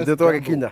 Twagĩkinya.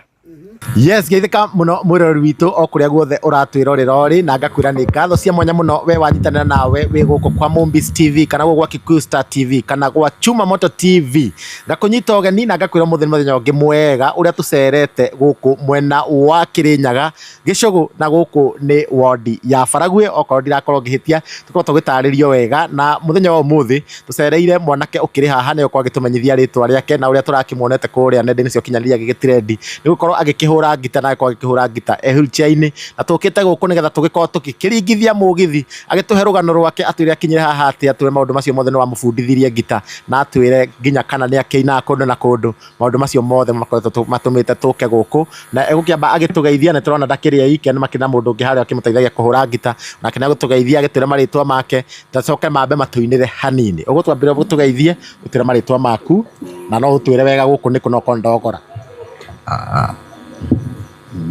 Yes, geithika muno mwirori witu o kuria guothe uratwirorera ori na ngakwira ni ngatho cia mwanya muno we wanyitanira nawe we guku kwa Mombis TV kana gwa Kikuyu Star TV kana gwa Chuma Moto TV ngakunyita ogeni na ngakwira muthenya ungi mwega uria tucerete guku mwena wa Kirinyaga Gicogu na guku ni ward ya Baragwe okorwo ndirakorwo ngihitia tukorwo tugitaririo wega na muthenya wa umuthi tucereire mwanake ukiri haha ne ukorwo agitumenyithia ritwa riake na uria turakimuonete kuria nenda-ini cia ukinyanĩria gigitrendi ni gukorwo agikihura ngita na kwa agikihura ngita wheelchair-ini na tukite guku nigetha tugikorwo tukiringithia mugithi agituhe rugano rwake atwire akinyire haha ati atwire maundu macio mothe no amufundithirie ngita na atwire nginya kana ni akina kundu na kundu maundu macio mothe makoretwo matumite tuke guku na egukiamba agitugeithia na turona ndakiria ike ni makina mundu ungi haria akimuteithagia kuhura ngita na kina gutugeithia agitwire maritwa make tacoke mambe matuinire hanini ugu twambire gutugeithie utwire maritwa maku na no utwire wega guku ni kuno kondogora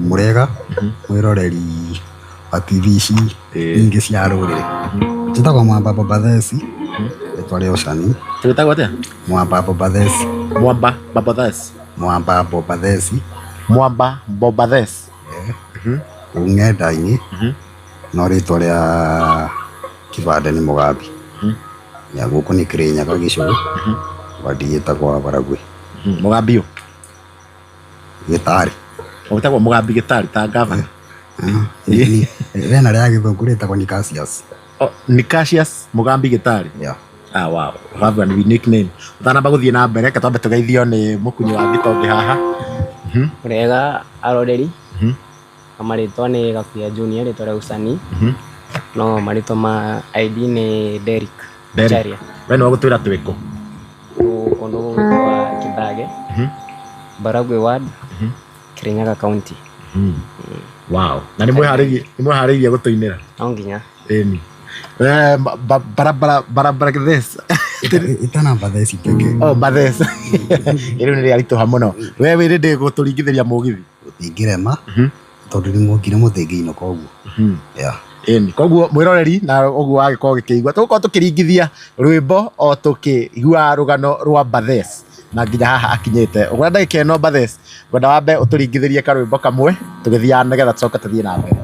murega mwiroreri wa TV ici ingi cia ruriri njitagwo Mwamba Babathesi ritwa ria ucani twitagwo atia Mwamba Babathesi Mwamba Babathesi Mwamba Babathesi Mwamba Babathesi ng'enda-ini no ritwa ria kibande ni Mugambi ya guku ni Kirinyaga Gicogu wadiitagwo Baragwe Mugambi Gitari utagwo Mugambi Gitari ta gavana rena ria githungu ritagwo ni Cassius Cassius Mugambi Gitari wow have a nickname utanamba guthie na mbere ka twambe tugeithio ni mukunyi wa Gitongi haha urega aroreri amaritwa ni Gakuya Junior ritwa ria ucani no maritwa ma ID ni Derek Charia we no gutwira twiko kondo gwa Kithage Baragwe ward Kirinyaga County wow na ni mweharirie gutuinira no nginya eni barabara this itana Bathesi peke Bathesi iri ni riarituha muno we wiri ndi guturingithiria mugithi ingirema tondu ni mugire muthingi-ino koguo eni koguo mwiroreri na uguo wagikorwo gikigua tugukorwo tukiringithia rwimbo o tukigua rugano rwa Bathesi na nginya haha akinyite ugura ndagika ino Bathesi ngwenda wambe uturingithirie karwimbo kamwe tugithia nigetha tucoke tuthie na mbere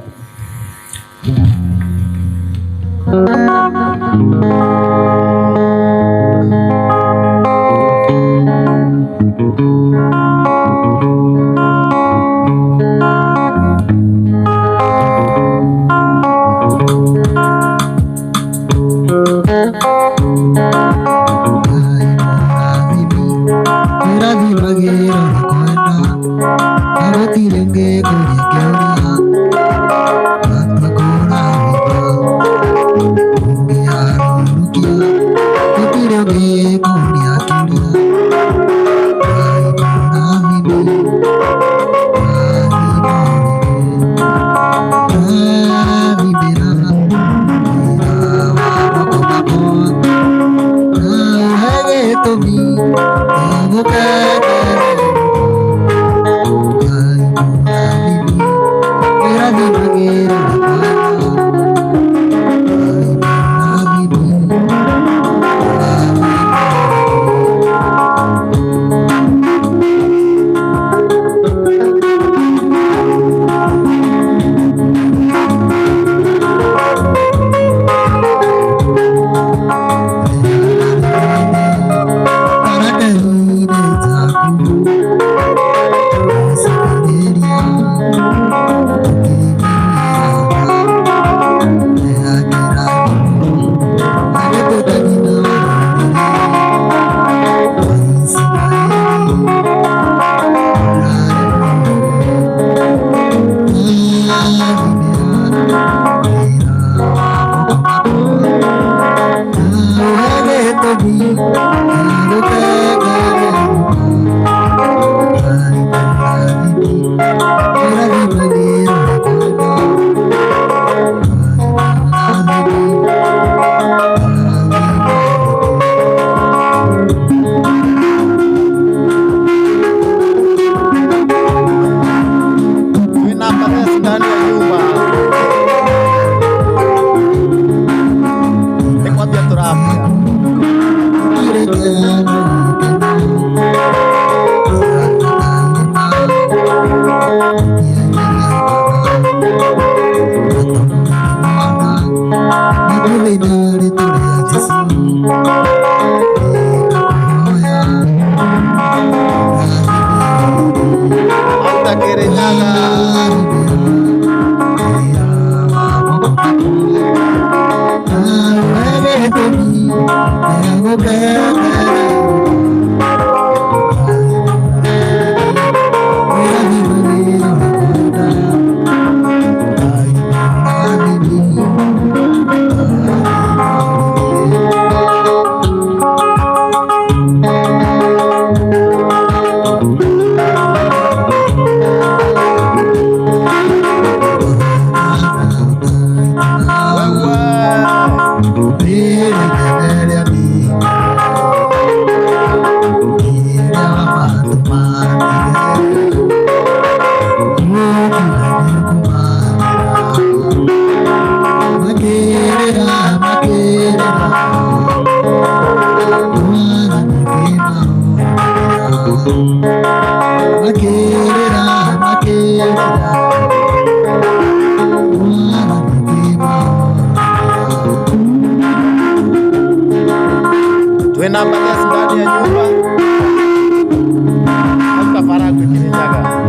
Twena Mbagasi ndani ya nyumba hata Faragu Kirinyaga.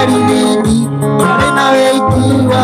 ngari nini tũrĩ na wĩiti wa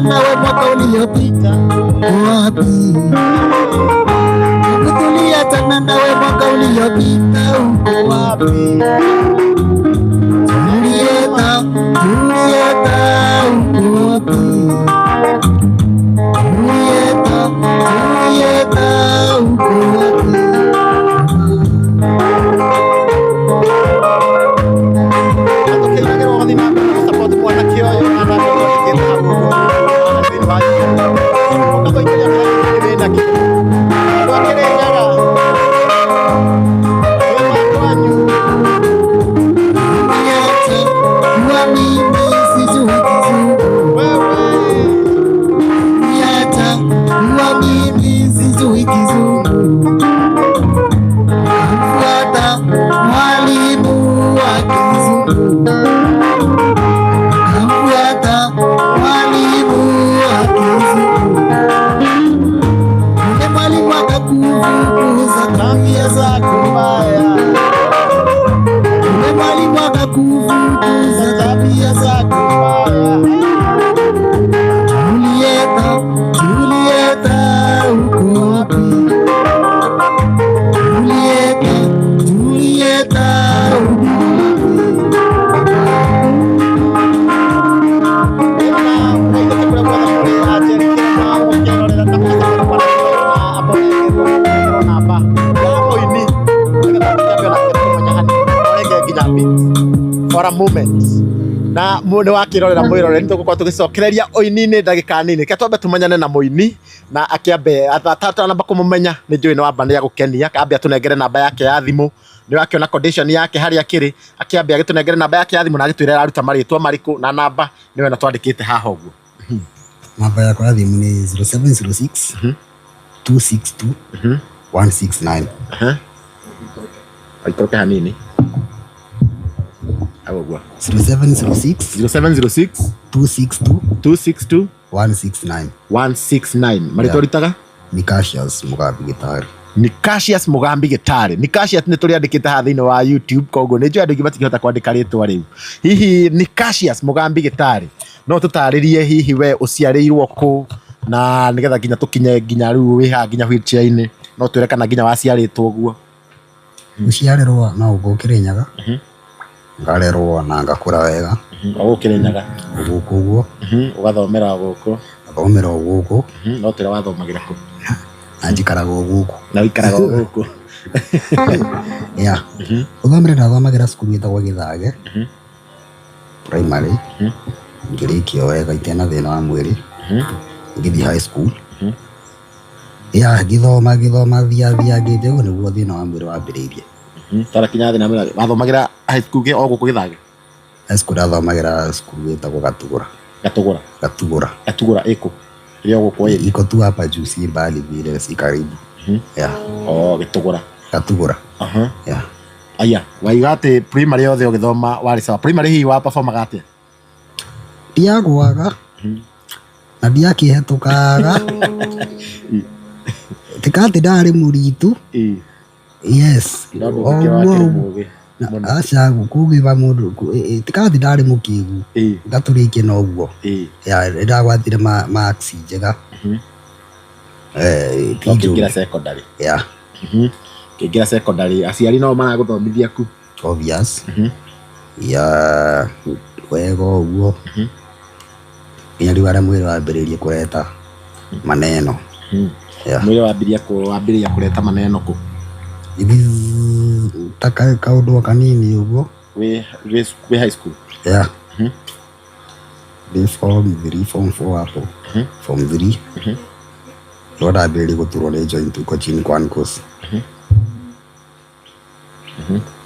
nawe mwaka uliopita wapi? Kutulia tena nawe mwaka uliopita uko wapi? Julieta, Julieta uko wapi? Julieta, Julieta uko wapi? for a moment na mundu wakirorera mwirore ni tugukorwo tugicokereria oini-ini ndagika nini ke twambe tumenyane na muini na akiambe atanamba kumumenya ni njui ni wamba ni agukenia kambe atunengere namba yake ya thimu ni wakiona condition yake hari akiri akiambe agitunengere namba yake ya thimu na agitwira aruta maritwa mariku na namba niwe na twandikite haha uguo. Namba yako ya thimu ni 0706 262 169. Aitoke hanini 0706 262 169. Marito ritaga ni Cassius Mugambi Gitari. Ni Cassius Mugambi Gitari. Ni Cassius ni turi andikite ha thiini wa YouTube koguo ni njui andu gibatingihota kwandika ritwa riu. Hihi ni Cassius Mugambi Gitari no tutaririe hihi we uciarirwo ku na nigetha nginya tukinye nginya riu wi ha nginya wheelchair-ini no twire kana nginya waciaritwo guo. Guciarirwo na ugo Kirinyaga. Ngarerwo na ngakura wega. Ogo Kirinyaga guku guo. Ugathomera guku. Athomera guku. No tira wathomagira ku. Anjikaraga guku. Na wikaraga guku. Ya. Uthomera ndathomagira cukuru itagwo Githage. Primary. Ngirikio wega itena thina wa mwiri. Ngithi high school. Ya githoma thia ngijego niguo thina wa mwiri wambiriirie. Tara kinya thina mwiri wathomagira high school ge o guku Githage. High school athomagira cukuru itagwo Gatugura iko ria guku iko tu hapa juu si mbali vile si karibu. Ya Gatugura. Ya aya waigate primary yothe ugithoma wari sawa. Primary hii wa performa atia? Ndiagwaga na ndiakihitukaga tikati ndari muritu. Yes aca kugiva mundu tikati ndari mukigu ngaturikie na uguo ya ndagwatire marks njega kingira secondary ya kingira secondary aciari no maraguthomithia ku obvious ya wega uguo nginya riu aria mwiri wambiriirie kureta maneno mwiri wambiria kureta maneno ku taka kaundu kanini uguo we high school ya form 3 form 4 hapo form 3 ndo ndambiriirie guturwo ni joint uko chini kwa ankles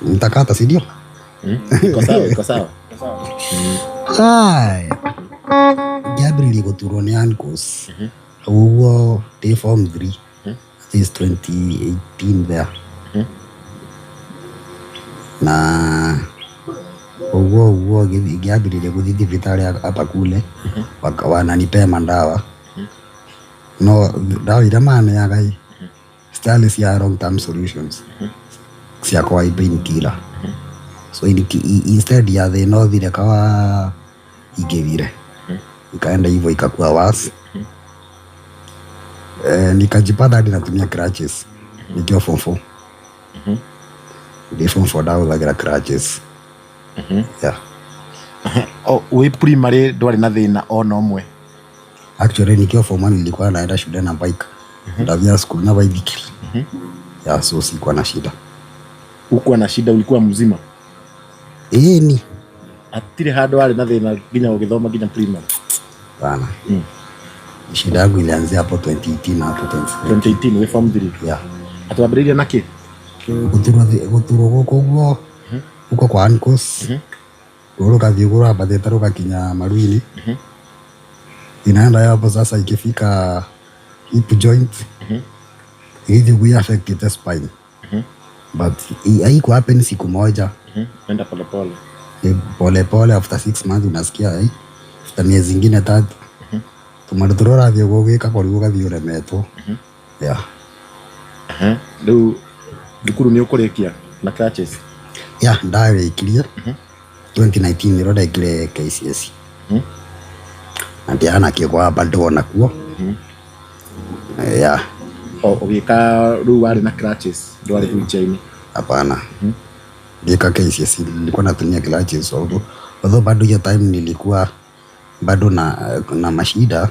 Mtakata, si ndio? Iko sawa. Haya. Gabriel guturwo ni ankles. Uguo day form 3. This 2018 there. Na uguo Gabriel guthi thibitari hapa kule. Wananipea mandawa. No, dawa iria maneaga style cia long term solutions. Cia kwa pain killer. So instead ya thina uthire kawa igevire. Ikaenda hivyo ikakuwa worse. Nikajipata hadi natumia crutches nikiwa form 4. Form 4 dawa za crutches. Yeah. We primary ndwari na thina ona umwe? Actually nikiwa form 1 nilikuwa naenda shule na bike. Ndavia school na bike. Yeah, so sikuwa na shida. Ukuwa na shida, ulikuwa mzima? Ni atire handu ari na thina nginya ugithoma nginya primary? Bana. Shida yangu ilianzia hapo 2018 hapo 2018 we form 3? Yeah. Atwambiriria na ki? Guturo guko uko kwa ankles. Uruka vigura badeta ruka kinya maruini. Inaenda hapo sasa ikifika hip joint. Hivi we affect the spine. But haiko happen siku moja. Enda pole pole. Pole after 6 months unasikia after miezi zingine 3. Tumarudurora vyo gogeka kwa ruga vyo remeto. Yeah. Riu thukuru ni ukurikia na crutches? Yeah, ndawe ikiria. 2019 niroda ikire KCSE. Andiana kigwa bado nakuo. Yeah. Ugika riu wari na crutches ndwari wheelchair-ini? Hapana. Nika KCSE nilikuwa natumia crutches although bado hiyo time nilikuwa bado na mashida.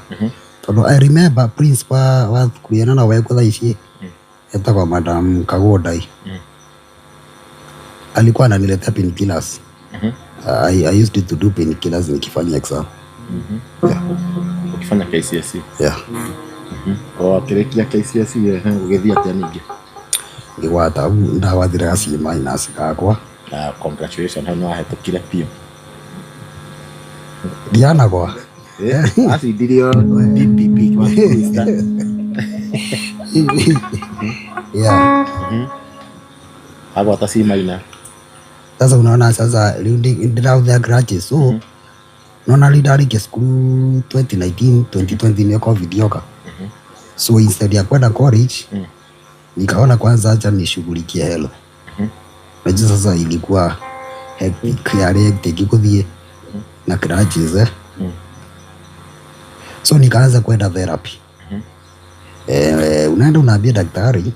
Tondo I remember principal wa kuyana na wewe kwa ici eta kwa Madam Kagodai. Alikuwa ananiletea painkillers. I used to do painkillers nikifanya exam. Yeah. Ukifanya KCSE? Yeah. Kirekia KCSE ugethia atia ningi? Ngwata ndawathira C- gakwa. Congratulations, no ahetukire pio. Diana kwa. Asi dirio DPP kwa Krista. Yeah. Hapo hata C-. Sasa unaona sasa ndirautha crutches so unaona ndarike school 2019 2020 ni COVID yoka. So instead ya kwenda college nikaona kwanza acha nishughulikie health. Najua sasa ilikuwa hectic kuthie na crutches so nikaanza kwenda therapy. Unaenda unaambia daktari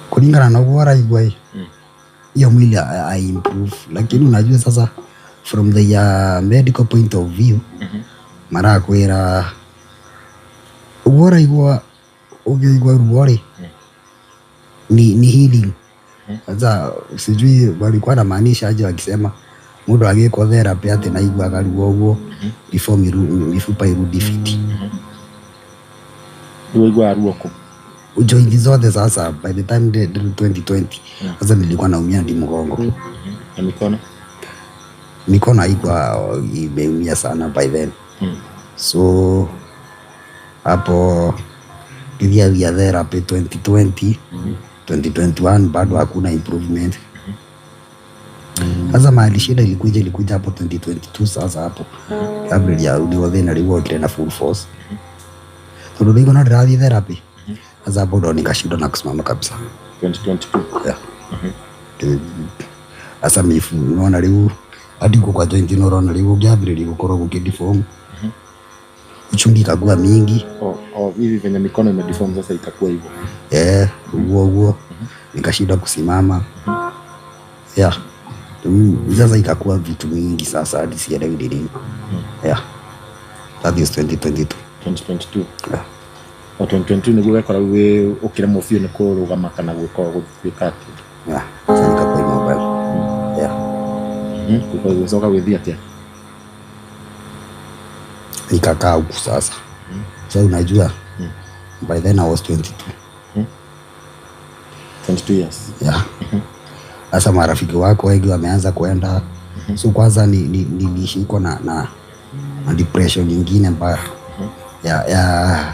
kulingana na ubora igwa hiyo mwili I improve, lakini unajua sasa from the medical point of view mara kwera ubora igwa ugeigwa ubora ni healing. Sasa sijui walikuwa na maanisha aje wakisema mundu agiko therapy ati na igwa garuo uguo before mifupa irudi fit. Ndio igwa ruoko Joint zote sasa by the time 2020 sasa nilikuwa naumia ndi mgongo. Na Mikono haikuwa imeumia sana by then. So hapo via therapy 2020 2021 bado hakuna improvement. Sasa mahali shida ilikuja hapo 2022 sasa hapo Gabriel ya uliwa thina riwo kirena full force. Tondũ niko na ndĩrathiĩ therapy. Sasa hapo ndo nikashindwa na kusimama kabisa 2022. Yeah. Sasa mifu unaona rĩu hadi kwa joint unaona rĩu Gabriel gukorwo gukideform. Uchungi kagua mingi. Hivi venye mikono imedeform sasa itakuwa hivyo. Uo. Nikashindwa kusimama. Yeah. Sasa ikakuwa vitu mingi sasa hadi sielewi nini. Yeah. That is 2022. 2022. Yeah. 2022 niguo wekora we ukira mufio ni kurugama kana gwikora gutwika ati. Yeah. Sasa nikakuwa immobile. Yeah. Kwa hiyo soka withia atia. Nikakaa huku sasa. So unajua by then I was 22. 22 years. Yeah. Sasa marafiki wako wengi wameanza kuenda. So kwanza nilishikwa na depression nyingine mbaya. Ya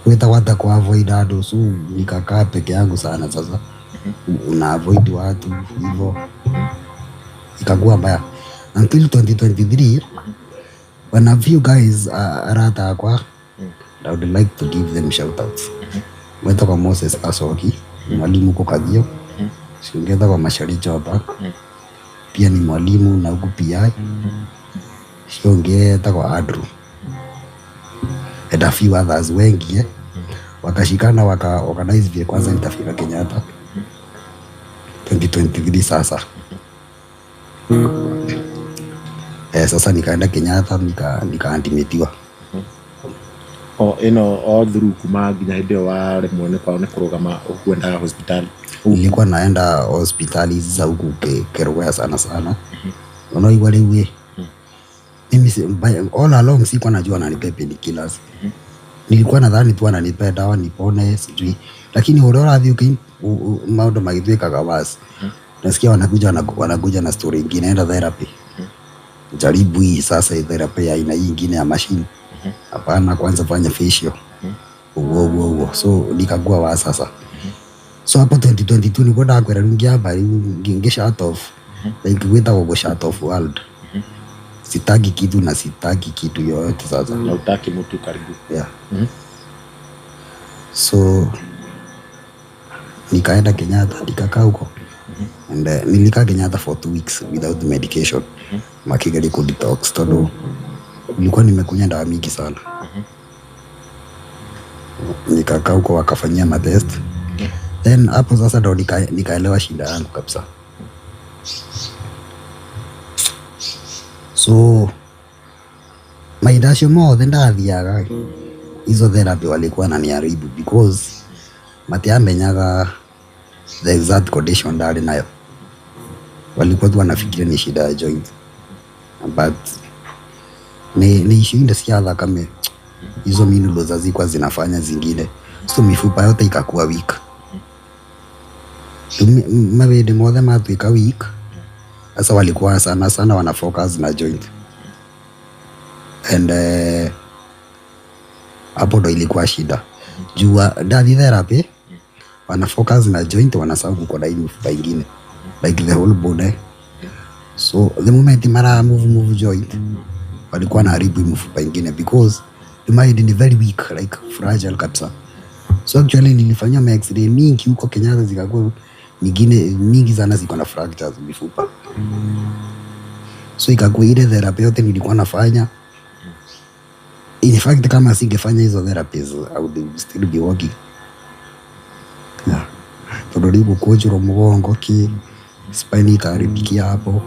weta kwa avoid ado. So nikakaa peke yangu sana sasa. Una avoid watu hivyo. Ikakuwa mbaya. Until 2023, when a few guys arata kwa, I would like to give them shoutouts. Weta kwa Moses Asoki, mwalimu kwa Kathio. Siongeza kwa Masharicho hapa. Pia ni mwalimu na huku PI. Siongeza kwa Andrew. And a few others wengi wakashikana organize vile kwanza nitafika Kenyatta 2023 sasa. Sasa nikaenda Kenyatta nikaantimetiwa. All through kuma nginya hĩndĩ ĩyo waremwo nĩ kũrũgama ũkwendaga hospitali. Nilikuwa naenda hospitali za huku Kerugoya sana. Unaigua rĩu mimi all along sikuwa najua ananipea painkillers. Nilikuwa nadhani tu ananipea dawa nipone sijui. Lakini ũrathiĩ maũndũ magĩtuĩkaga worse. Nasikia wanakuja na story ingine, enda therapy. Jaribu hii sasa therapy ya aina hii ingine ya machine. Hapana, kwanza fanya facial. So nikagua wa sasa. So hapo 2022 nilikuwa nakwenda rungi hapa nginge shut off. Like wita go shut off world. Sitaki kitu yoyote sasa. Na utaki mtu karibu. Yeah. So nikaenda Kenyatta nikakaa huko. And nilikaa Kenyatta for 2 weeks without medication. Makigari ku detox todo. Nilikuwa nimekunywa dawa mingi sana. Nikakaa huko wakafanyia matest. Then hapo sasa ndo nikaelewa shida yangu kabisa. So maidasho mothe ndathiaga hizo therapy walikuwa wananiharibu because matiamenyaga the exact condition ndari nayo. Walikuwa tu wanafikiria ni shida ya joint. But ni issue cia thakame. Hizo minulo zazikuwa zinafanya zingine. So mifupa yote ikakuwa weak. Mawede mothe matuika weak. Sasa walikuwa sana wana focus na joint. And hapo ndo ilikuwa shida. Jua ndathi therapy wana focus na joint, wanasahau kuko na mifupa ingine like the whole body. So the moment mara move joint walikuwa na haribu mifupa ingine because the mind is very weak, like fragile kabisa. So actually nilifanya x-ray mingi huko Kenyatta zikakuwa nyingine mingi sana ziko na fractures mifupa. So ikakuwa ile therapy yote nilikuwa nafanya. In fact kama singefanya hizo therapies I would still be working. Yeah. Todoribu kujuro mgongo spine ikaribikia hapo.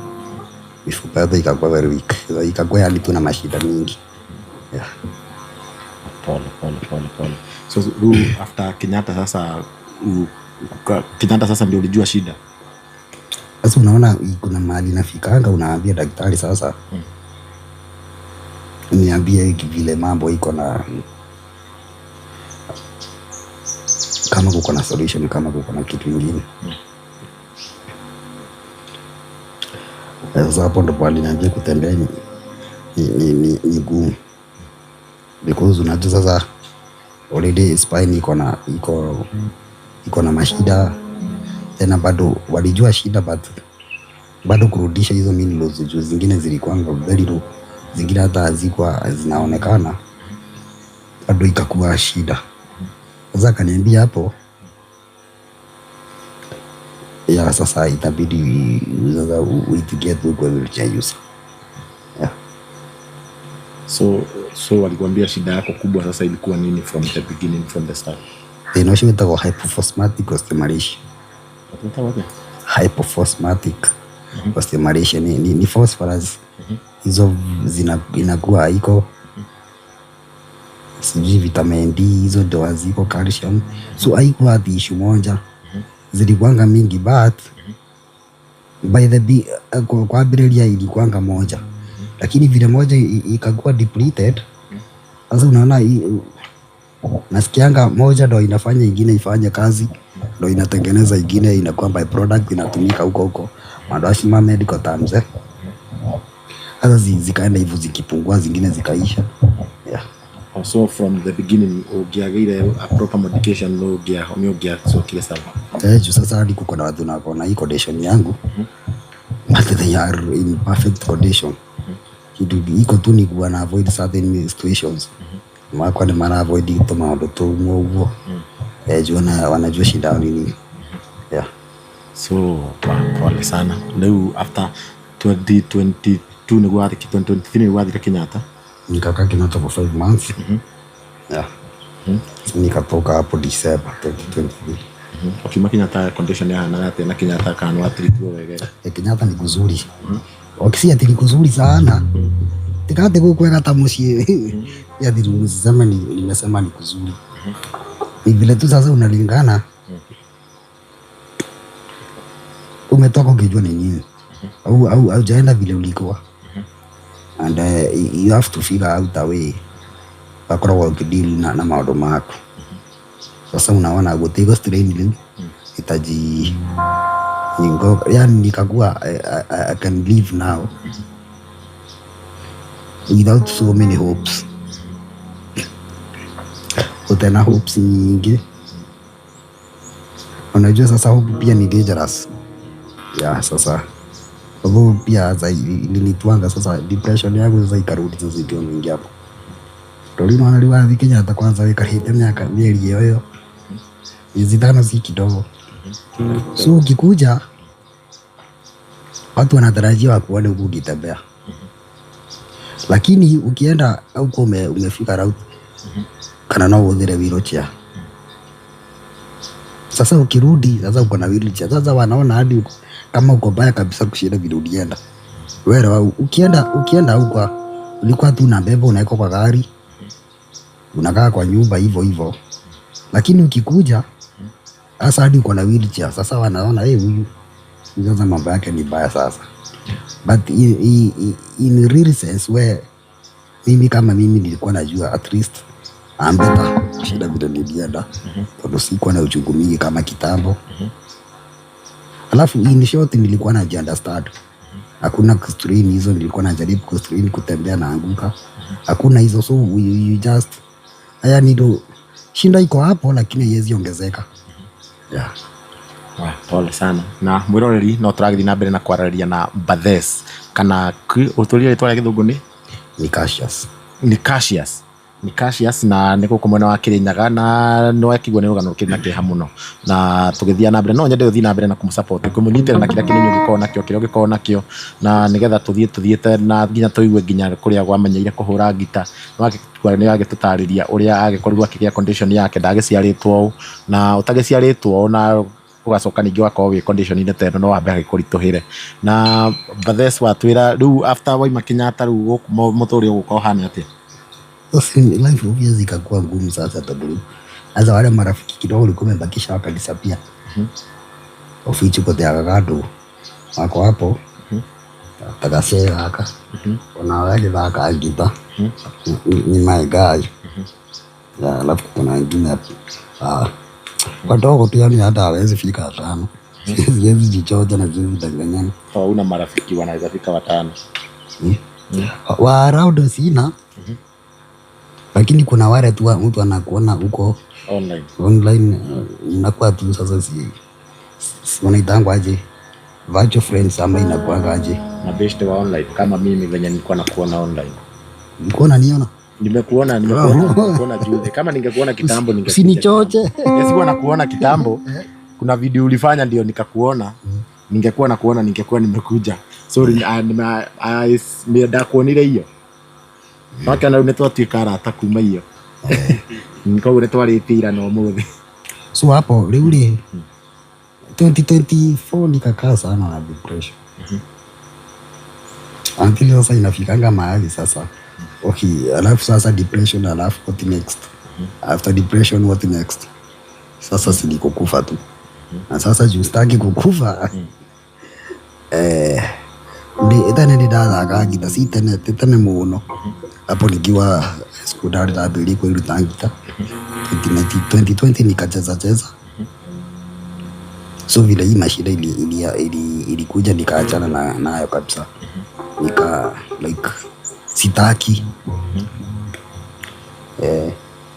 Mifupa yote ikakuwa very weak. Ikakuwa yani tuna mashida mingi. Yeah. Pole. So after Kenyatta sasa ndio ulijua shida. Sasa unaona kuna mahali nafikanga unaambia daktari sasa. Niambie vile mambo iko na kama kuko na solution, kama kuko na kitu kingine. Sasa hapo ndo pale niambia kutembea ni gumu. Because unajua sasa already spine iko na mashida. Tena bado walijua shida but bado kurudisha hizo minerals juu zingine zilikuwa very low, zingine hata hazikuwa zinaonekana, bado ikakuwa shida. Sasa kaniambia hapo ya sasa itabidi sasa uitige tu kwa wheelchair use. Yeah. So walikwambia shida yako kubwa sasa ilikuwa nini from the beginning, from the start? Inaitwa hypophosphatic osteomalacia. Hypophosphatic osteomalacia ni phosphorus hizo inakuwa haiko. Sijui vitamin D hizo ndo haziko, calcium. So haikuwa ati issue moja. Zilikuwanga mingi but by the kwa abiria ilikuwanga moja. Lakini vile moja ikakuwa depleted. Sasa unaona nasikianga moja ndo inafanya ingine ifanye kazi. ndo inatengeneza ingine inakuwa by product inatumika huko madashi ma medical terms hata zikaenda hivyo zikipungua zingine zikaisha. So from the beginning ugiageire a proper medication no ugia so kile sawa. Juu sasa hadi kuko na watu na kona hii condition yangu but they are in perfect condition. Kitu iko tu ni kuwa na avoid certain situations. Kwa maana avoid ito maondo tu mwogo. Juu wanajua shida nini. So pole sana. Leo after 2022 niguo wathi 2023 niguo wathi Kenyatta. Nikakaa Kenyatta for 5 months. Nikatoka hapo December 2023. Ukiuma Kenyatta condition ya hana na Kenyatta kana treatwa wegera. Kenyatta ni kuzuri. Wakisi ati ni kuzuri sana. Tikate kukweka tamushie. Ya diru sema nimesema ni kuzuri. Ni vile tu sasa unalingana. Umetoka ukijua ni nini. Au jaenda vile ulikuwa. And you have to figure out a way bakoragwo ukideal na maundu maku. Sasa unaona gutigo strain leo itaji ningo yani nikagua I can live now without so many hopes. Utena hopes nyingi. Unajua sasa hope pia ni dangerous. Sasa although pia ilinitwanga sasa depression yangu sasa ikarudi sasa ndio mingi hapo. Tolino analiwathi Kenyatta kwanza wikarite miaka mieri hiyo. Miezi 5 si kidogo. So ukikuja watu wanatarajia kuona huko ukitembea. Lakini ukienda huko umefika route kana na uodhere wheelchair. Sasa ukirudi sasa uko na wheelchair. Sasa wanaona hadi kama uko baya kabisa kushinda vile ulienda. Wewe ukienda huko ulikuwa tu na beba unaiko kwa gari. Unakaa kwa nyumba hivyo. Lakini ukikuja sasa hadi uko na wheelchair. Sasa wanaona huyu sasa mambo yake ni baya sasa. But in real sense where mimi nilikuwa najua at least I'm better kushinda vile nilienda. Kwa sikuwa na uchungu mingi kama kitambo. Alafu in short nilikuwa najiunderstand. Hakuna kustrain hizo, nilikuwa najaribu kustrain kutembea na anguka. Hakuna hizo, so you just nido shinda iko hapo lakini haiwezi ongezeka. Pole sana. Na mwiroreri no turagithi na mbere na kwararia na Bathes kana uturia ritwa githungu ni Cassius na niko kumwena wa Kirinyaga na no akigwa ni rugano kina kiha muno na tugithia na mbere no nyende uthi na mbere na kumsupport kumunyitira na kila kinyo gikona nakio kirio gikona nakio na nigetha tuthiete na nginya tuigue nginya kuria gwamenyeire kuhura ngita no akitwara ni agitutariria uria agikorirwa kigia condition yake ndagiciaritwo na utagiciaritwo na ugacoka ningi wakorwo wi condition ine teno no wambe agikuritũhĩre na Bathes watwira riu after waima Kenyatta riu muthuri ugukorwo hana atia. Life obviously ikakuwa ngumu sasa taburu. Sasa wale marafiki kidogo walikuwa wamebakisha wakadisappear. Ofichi kote agagado wako hapo. Takasea haka. Wanawake haka agita. Ni my guy. Alafu kuna wengine hapo. Wadogo tu yani hata hawezi fika 5. Siwezi jichoja na siwezi danganyana. Una marafiki wanaweza fika 5. Wa around sina. Lakini kuna wale tu mtu anakuona huko online inakuwa tu sasa si wanaitangwa aje virtual friends ama inakuwa aje na best wa online kama mimi venye nilikuwa nakuona online. Nilikuwa niona nimekuona juzi kama ningekuona kitambo usinichoche. Sikuwa nakuona kitambo. Kuna video ulifanya ndio nikakuona. Ningekuwa nakuona ningekuwa nimekuja. Sorry nimeenda kuonile hiyo. Waka na unetwa tikara kuma hiyo. Niko unetwa ritira no muthi. So hapo leo 2024 nikakaa sana na depression. Until sasa inafikanga mahali sasa. Okay, alafu sasa depression, alafu what next? After depression what next? Sasa siliko kufa tu. Na sasa justaki kukufa. Ndi dada gita si tene muno. Hapo nikiwa sekondari na bili kwa iruta gita. 2020 nikacheza. So vile hii mashida ilikuja nikaachana nayo kabisa. Nika like sitaki.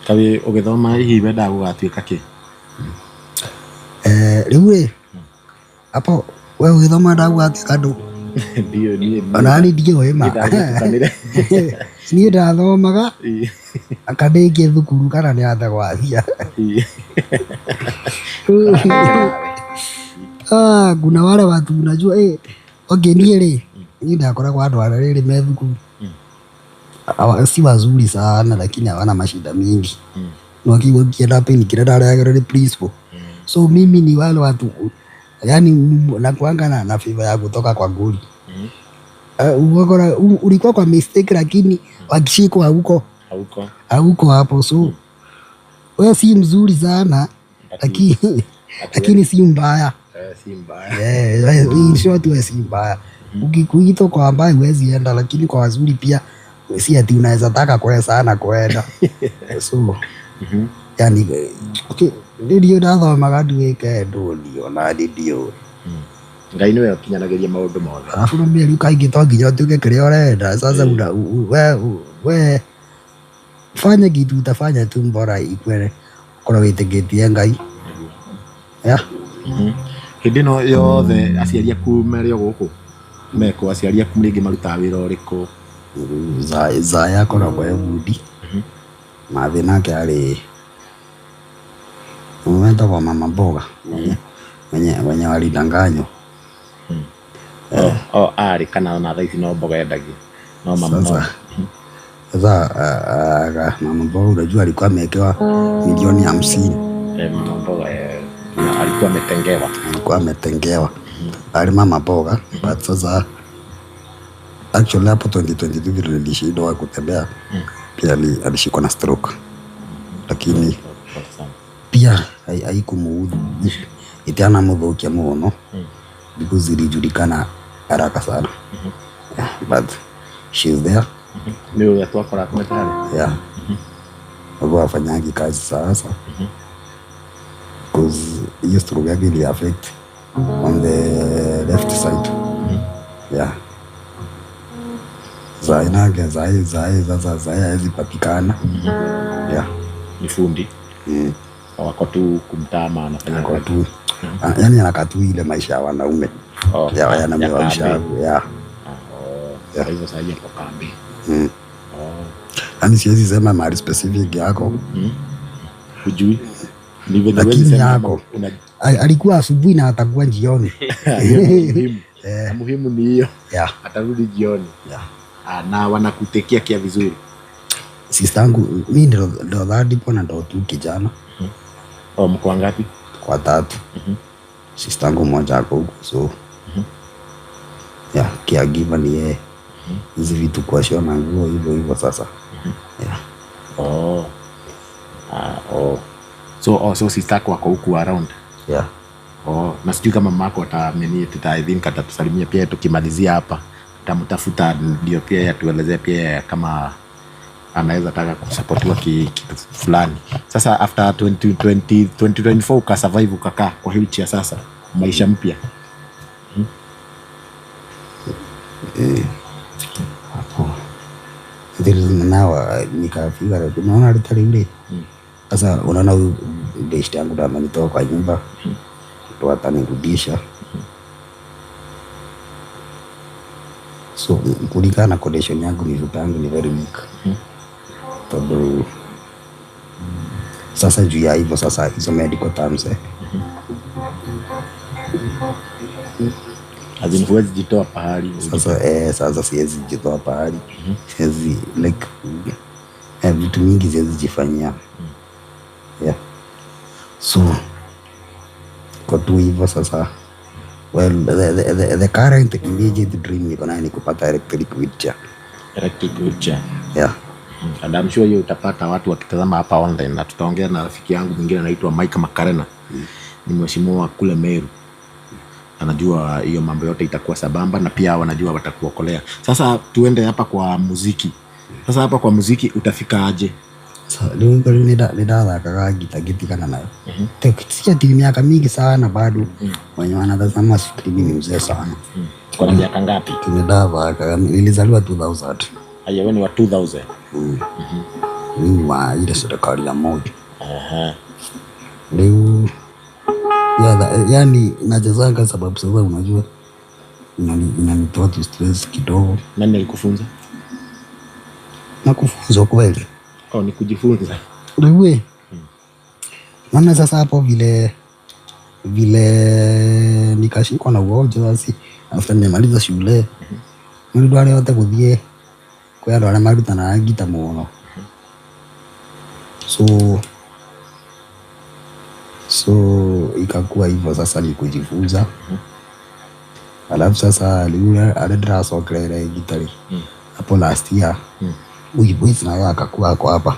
Kawi ugithoma hihi wenda gugatuika ki? Riu hapo wewe ugithoma nda gugatuika ndu? Ndio. Onani ndio ma. Ni ndathomaga akandĩkia thukuru kana nĩ athagwathia. Kuna wale watu unajua okay niĩ ndakoragwo andũ arĩa me thukuru si wazuri sana lakini hawana mashida mingi. Wakienda peni kile darasa ni principal. So mimi ni wale watu yani nakuanga na fever ya kutoka kwa goli. Ulikuwa kwa mistake lakini wakishikwa hauko hapo. So wewe si mzuri sana lakini si mbaya. Si mbaya. In short wewe si mbaya. Ukikuitwa kwa mbaya huwezi enda lakini kwa wazuri pia si ati unaweza taka kwa sana kwenda. So yani ndio ndathomaga nduĩke ndio na ndio Ngai niwe akinyanagiria maundu mothe. Alafu mbia rĩu kaingĩ to nginya ũtuĩke kĩrĩa ũrenda. Sasa we fanya kitu utafanya tu bora ikwe korwo wĩtĩkĩtie Ngai. Hĩndĩ ĩno yothe aciari aku marĩ o gũkũ meko aciari aku rĩngĩ marutaga wĩra ũrĩkũ? Zaya akoragwo e bundi. Mathi nake arĩ wetagwo mama mboga wenye walidanganywo. Arĩ kana na thaa ici no mboga endagia? No mama mboga. Sasa mama mboga unajua alikuwa amewekewa milioni 50. Mama mboga alikuwa ametengewa. Ali mama mboga. But sasa actually hapo 2022 vile nilishindwa kutembea pia alishikwa na stroke. Lakini pia haikumuudhi. Itiana mudhukia muno because ilijulikana haraka sana. But she's there. Ndio watu wako rakumekana. Yeah. Wao wafanyagi kazi sasa. Because hiyo stroke yake ili affect on the left side. Yeah. Zaya hizi patikana. Yeah. Ni fundi. Wako tu kumtama anafanya kwa tu. Yani anakaa tu ile maisha ya wanaume. Ya wanaume wa mshavu. Yeah. Hivyo sasa hapo kambi. Ani siwezi sema mahali specific yako. Hujui? Lakini yako alikuwa asubuhi na atakuwa jioni. Muhimu ni hiyo. Yeah. Atarudi jioni. Yeah. Na wanakutekea kia vizuri. Sister yangu mimi ndo dhadipo na ndo tu kijana. Mko wangapi? Kwa 3. Sister yangu mmoja ako huko so yeah, caregiver ni yeye. Hizi vitu kwa shona nguo hivyo sasa. Yeah. So sister yako wako huku around? Yeah. Na sijui kama mamako atatusalimia pia tukimalizia hapa. Tutamtafuta ndio pia atuelezee pia kama anaweza taka kusupportiwa kitu fulani. Sasa after 2024 ukasurvive ukakaa kwa wheelchair sasa maisha mpya. Nawa nikafika unaona alitali ule. Sasa unaona huyu best yangu ndo amenitoa kwa nyumba. Ndo atanirudisha. So kulingana na condition yangu mifupa yangu ni very weak. Todo sasa juu ya hivyo sasa hizo medical terms Azin huwezi jitoa pahali. Sasa siwezi jitoa pahali. Siwezi like vitu mingi siwezi jifanyia. Yeah. So kwa tu hivyo sasa well the current immediate dream niko nayo ni kupata electric wheelchair. Yeah. And I'm sure you utapata watu wakitazama hapa online na tutaongea na rafiki yangu mwingine anaitwa Mike Makarena. Ni mheshimiwa kule Meru. Anajua hiyo mambo yote itakuwa sabamba na pia wanajua watakuokolea. Sasa tuende hapa kwa muziki. Sasa hapa kwa muziki utafika aje? Leo nĩndathakaga ngita ngĩtigana nayo. Si ati miaka mingi sana bado. Wenye wanatazama screen ni mzee sana. Kwa miaka ngapi? Nilithakaga, nilizaliwa 2000. Aya, wewe ni wa 2000. Mimi wa ile serikali ya Moi. Leo yani nachezanga sababu sasa unajua inanitoa tu stress kidogo. Nani alikufunza? Nakufunza kweli. Ni kujifunza. Wewe. Maana sasa hapo vile nikashikwa na ugonjwa sasa after nimemaliza shule. Ndio wale wote kuthie kwa ndo wale maruta na gita muno. So ikakuwa hivyo sasa ni kujifunza. Alafu sasa yule alidrasokelele gitari. Hapo last year. Huyu boys na yeye akakuwa ako hapa.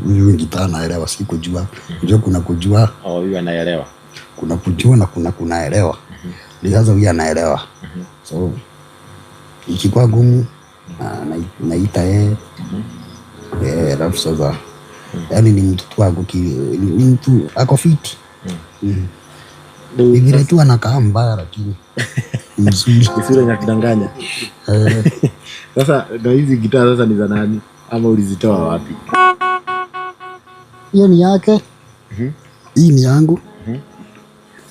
Huyu gitaa naelewa, si kujua. Unajua kuna kujua. Huyu anaelewa. Kuna kujua na kuna kunaelewa. Ni sasa huyu anaelewa. So ikikuwa gumu naita yeye. Alafu sasa yani ni mtu wangu ni mtu ako fit. Ni vile tu anakaa mbaya lakini mzuri. Kisura inakudanganya. Sasa na hizi gitaa sasa ni za nani? Ama ulizitoa wapi? Hiyo ni yake. Hii ni yangu.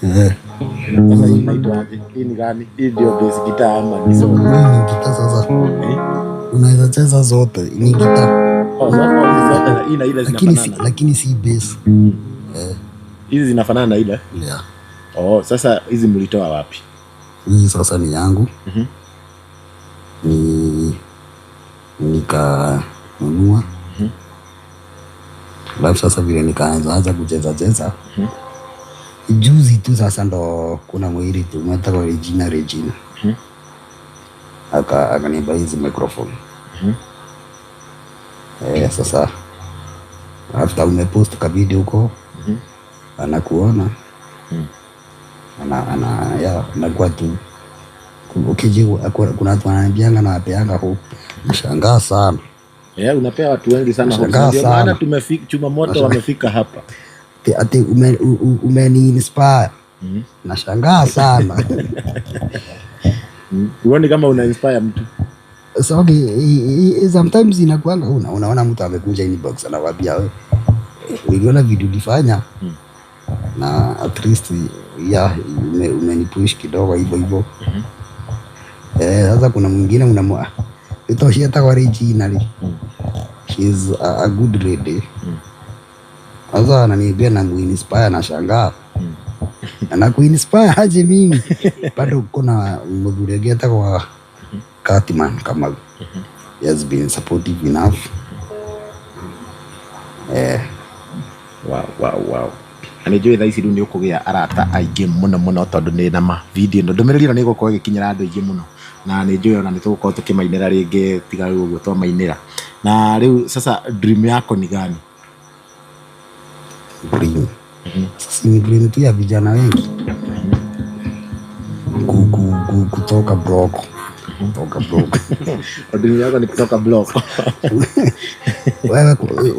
Sasa hii inaitwaje? Hii ni gani? Hii ndio bass guitar ama ni zote? Ni gitaa sasa. Unaweza cheza zote. Ni gitaa. Zote ina ile zinafanana. Lakini si bass. Hizi zinafanana na ile? Yeah. Sasa hizi mlitoa wapi? Hii sasa ni yangu. Nikanunua. Alafu sasa vile nikaanza kucheza. Juzi tu sasa ndo kuna mwiri tu mwata kwa Regina. Akanipa hizi microphone. Sasa after umepost ka video huko anakuona anakuwa tu ukiji kuna watu wananiambianga na wapeanga huko. Nashangaa sana. Unapea watu wengi sana huko. Ndio maana tumefika Chuma Moto wamefika hapa. Ati umeni inspire. Nashangaa sana. Uone kama una inspire mtu. So okay, sometimes inakuanga unaona mtu amekuja inbox anawaambia wewe niliona video ulifanya na at least umenipush kidogo hivyo. Sasa kuna mwingine unamwa itoshia hata kwa Regina. She's a good lady. Sasa ananiambia na muinspire na shangaa. Na kuinspire aje mimi? Bado kuna mudhuri hata kwa Katiman kama he has been supportive enough. Wow. Anijui thaa ici rĩu nĩ ũkũgĩa arata aingĩ mũno tondũ nĩ na ma video ndũmĩrĩri ĩno nĩ ĩgũkorwo ĩgĩkinyĩra andũ aingĩ mũno, na nĩ njũĩ ona nĩ tũgũkorwo tũkĩmainĩra rĩngĩ tiga rĩu ũguo twamainĩra. Na rĩu sasa dream yako ni gani? Dream. Sasa ni dream tu ya vijana wengi. Kutoka block. Dream yako ni kutoka block.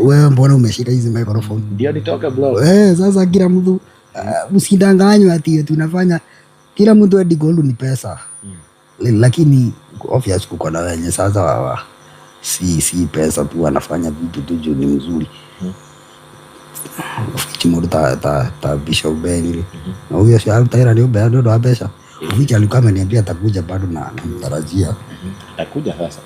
Wewe mbona umeshika hizi microphone? Ndio nitoka block. Sasa kila mtu usidanganywe ati tunafanya kila mtu hadi gold ni pesa. Lakini obvious kuko na wenye sasa si pesa tu anafanya vitu tu juu ni mzuri. Chimoro ta Bishop Ben. Na huyo shahara tayari ndio bado ndo pesa. Wiki alikuwa ameniambia atakuja bado na mtarajia. Atakuja sasa.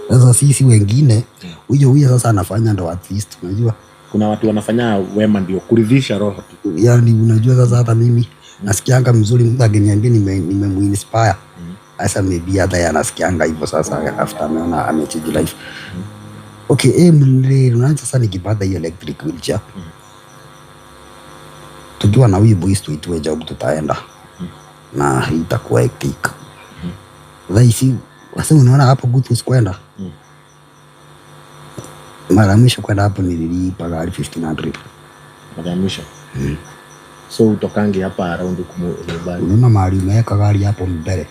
Sasa sisi wengine huyo sasa anafanya ndo at least unajua. Kuna watu wanafanya wema ndio kuridhisha roho tu. Yaani unajua sasa hata mimi nasikianga mzuri mtu akiniambia nimemuinspire. Sasa maybe hata yeye anasikianga hivyo sasa after ameona amechange life. Okay, unaanza sasa nikipata hiyo electric wheelchair. Tukiwa na huyu boys tuitwe job tutaenda. Na itakuwa hectic. Laisi wasa unaona hapo Gutus kwenda. Mara mwisho kwenda hapo nililipa gari 1500. Mara mwisho. So utokange hapa around kumubali. Unaona mahali umeweka gari hapo mbele.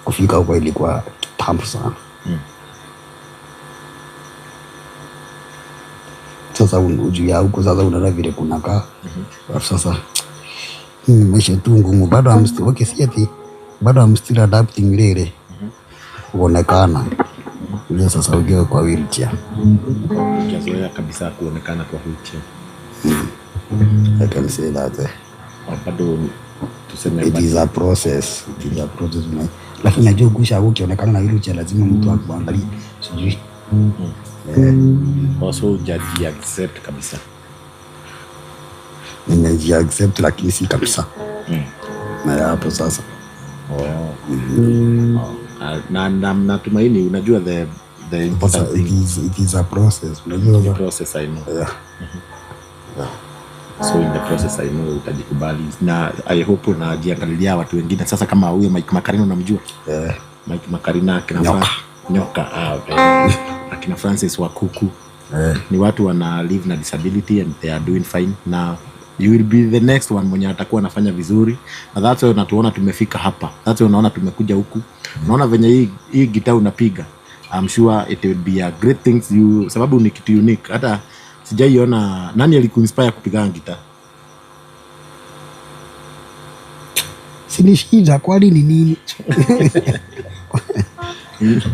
Kufika huko ilikuwa kitambo sana. sasa ujui ya huko sasa unaona vile kunakaa. Sasa maisha tu ngumu bado I'm still adapting lele kuonekana ile sasa ujue kwa wheelchair. Ukizoea kabisa kuonekana kwa wheelchair. I can say that. Bado tuseme it is a process. Lakini najua ukisha ukionekana na wheelchair lazima mtu akuangalie. Sijui. Also jaji accept kabisa. Nimeji accept lakini si kabisa. Na hapo sasa. Na natumaini unajua the important thing. It is a process. Unajua the process I know. Yeah. So in the process I know utajikubali na I hope unajiangalilia watu wengine sasa kama huyo Mike Makarina unamjua? Mike Makarina akina Nyoka akina Francis Wakuku ni watu wana live na disability and they are doing fine. Na you will be the next one mwenye atakuwa anafanya vizuri, na that's why unatuona tumefika hapa, that's why unaona tumekuja huku. Unaona venye hii gitaa unapiga, I'm sure it will be a great things you, sababu ni kitu unique. Hata sijaiona nani alikuinspire kupiga gitaa. Sinishida kwani ni nini?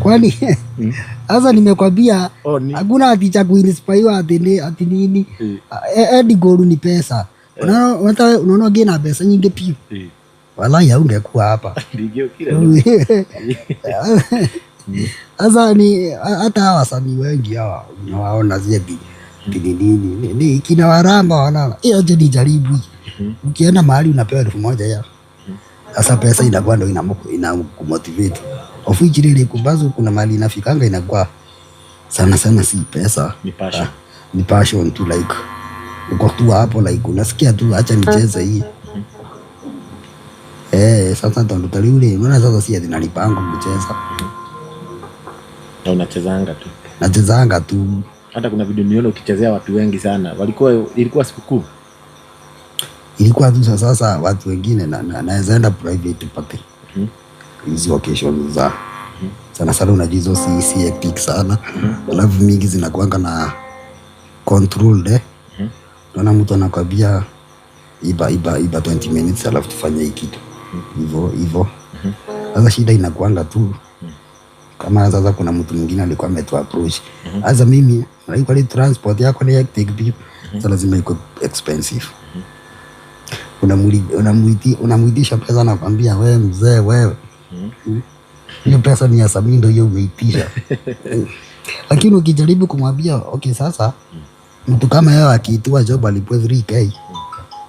Kwani sasa nimekwambia hakuna ati cha kuinspire ati nini. Edi goal ni pesa. Unaona gena pesa nyingi pia. Wallahi haungekuwa hapa. Ndio kile. Sasa ni hata wasanii wengi hawa unawaona ziadi nini ni kina waramba wanaona je nijaribu. Ukienda mahali unapewa 1000 ya. Sasa pesa inakuwa ndio inakumotivate. Ofichirele kumbazo kuna mali inafikanga inakuwa sana si pesa, ni passion tu, like uko tu hapo like unasikia tu acha nicheze hii. Sasa ndo taliule unaona sasa si zinalipango kucheza. Na unachezanga tu. Nachezanga tu. Hata kuna video niona ukichezea watu wengi sana. Ilikuwa sikukuu. Ilikuwa tu sasa watu wengine naweza enda private party. Hizo occasions za sana unajua hizo si hectic sana. Alafu mingi zinakuanga na control Unaona mtu anakwambia iba 20 minutes alafu tufanye hii kitu. Hivyo. Sasa shida inakuanga tu kama sasa kuna mtu mwingine alikuwa ametu approach. Sasa mimi like transport yako ni hectic pia. Sasa lazima iko expensive. Unamuitisha pesa na kwambia wewe mzee wewe. Hiyo pesa ni ya sabini ndio hiyo umeitisha. Lakini ukijaribu kumwambia okay sasa mtu kama yeye akiitwa job alipwe 3k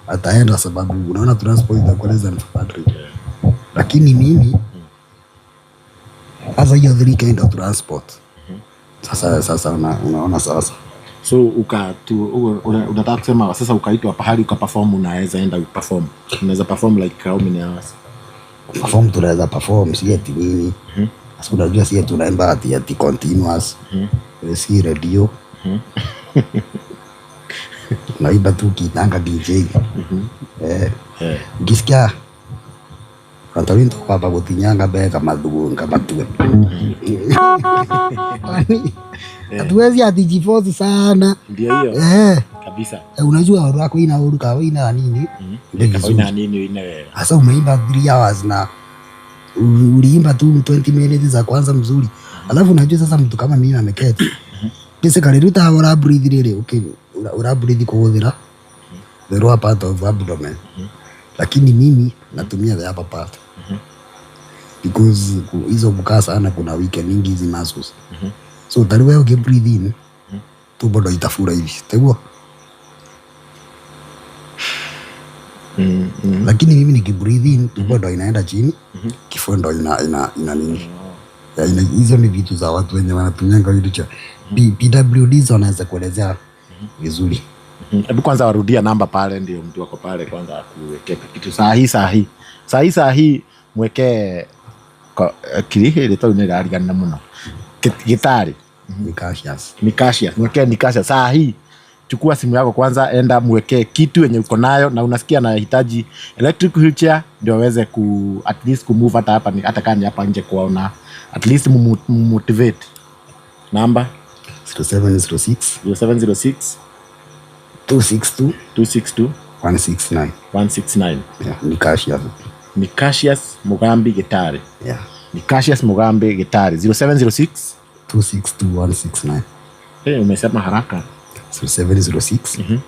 ataenda, sababu unaona transport itakuwa less than 500. Lakini mimi sasa hiyo 3k ndio transport. Sasa unaona sasa. So unataka kusema sasa ukaitwa pahali ukaperform, unaweza enda uperform. Unaweza perform like how many hours? Perform tunaweza perform si eti nini. Sasa unajua si eti tunaimba ati continuous. Si radio. Naimba tu kitanga DJ. Ukisikia Antalinto kwa baba gutinyanga bega madhunga matue. Hatuwezi atijifozi sana. Ndio hiyo. Kabisa. Unajua wako uruka ina nini? Ina nini wewe? Sasa umeimba 3 hours na uliimba tu 20 minutes za kwanza mzuri. Alafu unajua sasa mtu kama mimi ameketi. Pesa kaliruta ora breathe lele, okay. Ora breathe kuhudhira the lower part of abdomen. Lakini mimi natumia the upper part. Because hizo kukaa sana kuna weekend nyingi hizi muscles. So taliwe uki breathe in tumbo ndo itafura hivi. Tegua. Lakini mimi nikibreathe in tumbo ndo inaenda chini, kifua ndo ina nini. Hizo ni vitu za watu wenye wanatumia ngawili cha PWDs wanaweza kuelezea vizuri. Hebu kwanza warudia namba pale, ndio mtu wako pale kwanza kuwekea kitu saa hii mweke kilihe ile tu ile aligana muno gitari Nikashia mweke Nikashia saa hii. Chukua simu yako kwanza, enda mweke kitu yenye uko nayo na unasikia anahitaji electric wheelchair ndio aweze at least kumove hata hapa, hata kama hapa nje kuona at least motivate. Namba 0706 262 262 169. 169. Yeah, ni Cassius. Ni Cassius Mugambi Gitari. Yeah. Ni Cassius Mugambi Gitari. 0706 262 169. Umesema haraka. 0706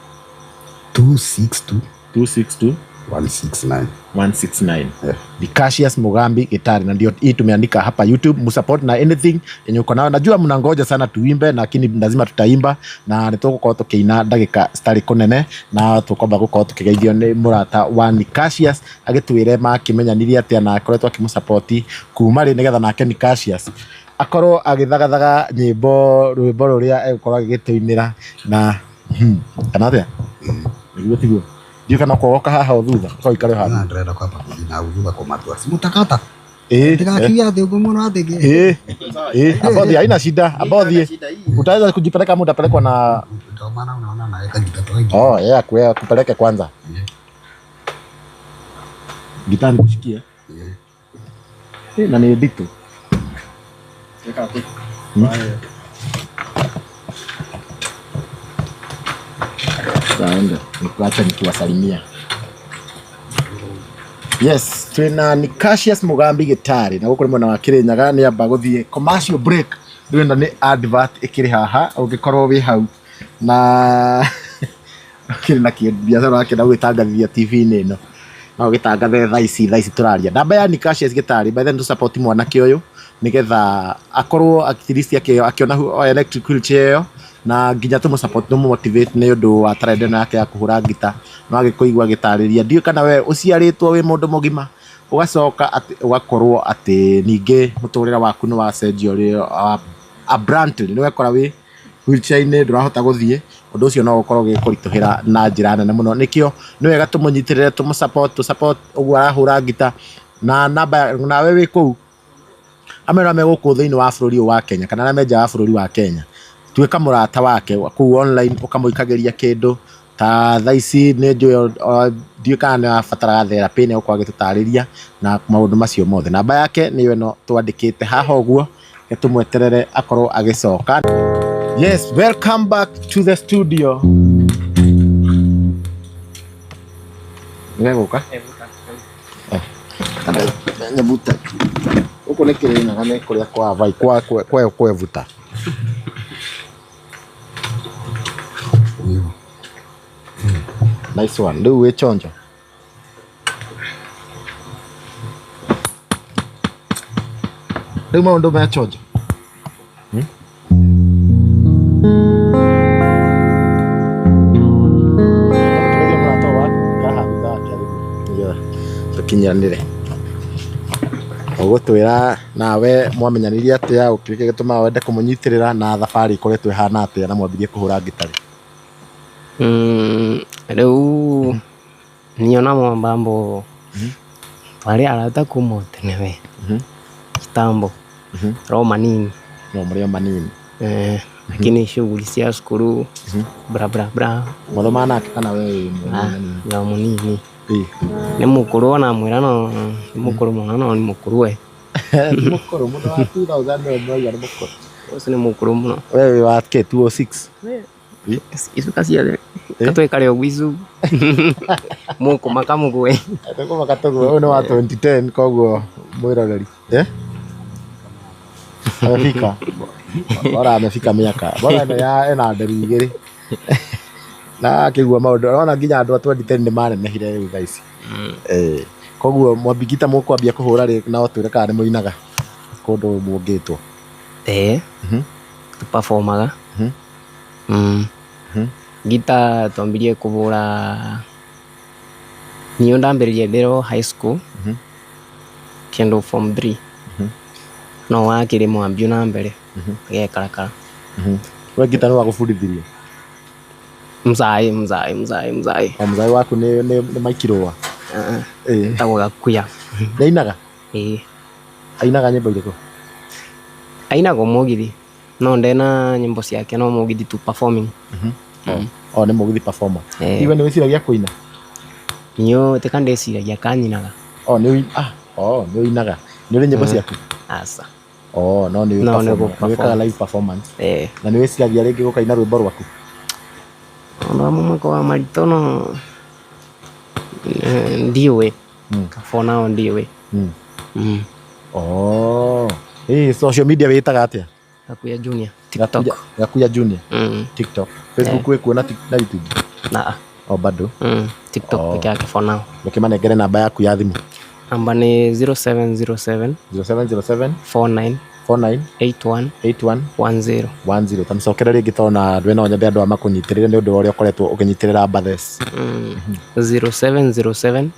262 262 169. 169. Yeah. Ni Cassius Mugambi Gitari, na ndio hii tumeandika hapa YouTube. Msupport na anything yenye uko nayo. Najua mnangoja sana tuimbe, lakini lazima tutaimba na nitugukorwo tukiina ndagika stari kunene, na tukomba gukorwo tukigeithio ni murata wa Ni Cassius agitwire makimenyanirie atia na akoretwo akimsupport kuma ri nigetha nake Ni Cassius akorwo agithagathaga rwimbo ruria egukorwo agigituinira na kana atia niguo tiguo ndio kana kuoka haha thutha kwa ikare haha ndĩrenda kwamba na thutha kũmatua simutakata ndĩgakinya thĩ ũguo mũno athĩngĩ abothi haina shida abothi utaweza kujipeleka muda pelekwa na ndio maana unaona naweka gitatu wengi kupeleke kwanza gitani kushikia na ni dito Saenda nikuacha nikiwasalimia. Yes, twina Ni Cassius Mugambi Gitari na gukuri mwana wa Kirinyaga ni amba guthie commercial break. Ndwenda ni advert ikiri haha ungikorwo wi hau na kiri na biashara yake na gwitangathia TV-ini ino na ugitangathe thaa ici turaria. Namba ya Ni Cassius Gitari by then to support mwanake uyu nigetha akorwo at least akiona electric wheelchair yo na nginya tumu support no motivate ni undu wa talent yake ya kuhura gita no agikuigwa gitariria ndio kana we uciaritwo wi mundu mugima ugacoka ugakorwo ati ninge muturira waku no wacenjio ri abruptly ni wekora wi wheelchair ni ndurahota guthie undu ucio no ukorwo gikurituhira na njira nene muno nikio ni wega tumunyitirire tumu support ugwa arahura gita na namba na we wi ku amera me guku thiini wa bururi wa Kenya kana na meja wa bururi wa Kenya tuweka murata wake ku online ukamuikageria kindu ta thaici ni njuyo ndio kana fatara therapy ne kwa gitutariria na maundu macio mothe. Namba yake ni weno twandikite haha uguo getumweterere akorwo agicoka. Yes, welcome back to the studio. Ngeguka nyabuta uko nekire na kame kuria kwa vai kwa vuta. Nice one. Ndio we chonjo. Ndio maondo me chonjo. Kinyanire ugutwira nawe mwamenyanirie atia ukirike gituma wende kumunyitirira na thabari ikoretwe hana atia na mwambirie kuhura gitari. Riu niona mambo twari arata kuma tene we kitambo romanini lakini shughuli cia cukuru bra muthoma nake kana we nga munini ni mukuru ona mwira no ni mukuru muno no ni mukuru we mukuru muno wa 2000 no ya mukuru ucio ni mukuru muno wewe wa 206 isu kacia katwe kare ogwizu muko makamugwe atako makatogwe uno wa 2010 koguo mwiroreri amefika bora amefika miaka bora ya ena nderi igiri na kigwa maundu ona nginya andu 2010 ni manenehire riu thaici koguo mwambigita mukwambia kuhura ri na otwire kana ni muinaga kundu mungitwo tu performaga gita twambirie kuhura niyo ndambiririe ndiro high school kendo form 3 no wakiri mwambio na mbere agekarakara we gita no wagufundithirie mzai mzai waku ni maikirwa tago gakuya ndainaga ainaga nyimbo iriko ainaga mugithi no ndena nyimbo ciake no mugithi tu performing ni mugithi performer iwe ni wiciragia kuina niyo tekandeciragia kanyinaga ni uinaga ni uri nyimbo ciaku asa no ni wikaga live performance na ni wiciragia ringi gukaina rwimbo rwaku Ona mama kwa maritono ndiwe for now ndiwe social media wĩtaga atĩa? Gakuya Junior TikTok. Gakuya Junior TikTok. Facebook wĩkuo na YouTube? Na bado TikTok peke yake for now. Ũkĩmanengere namba yaku ya thimũ? Namba ni 0707 49 81 tamcokera rĩngĩ tona andũ no nyambe andũ a makũnyitĩrĩre nĩ ũndũ wa ũrĩa ũkoretwo ũkĩnyitĩrĩra Mbathesi. 0707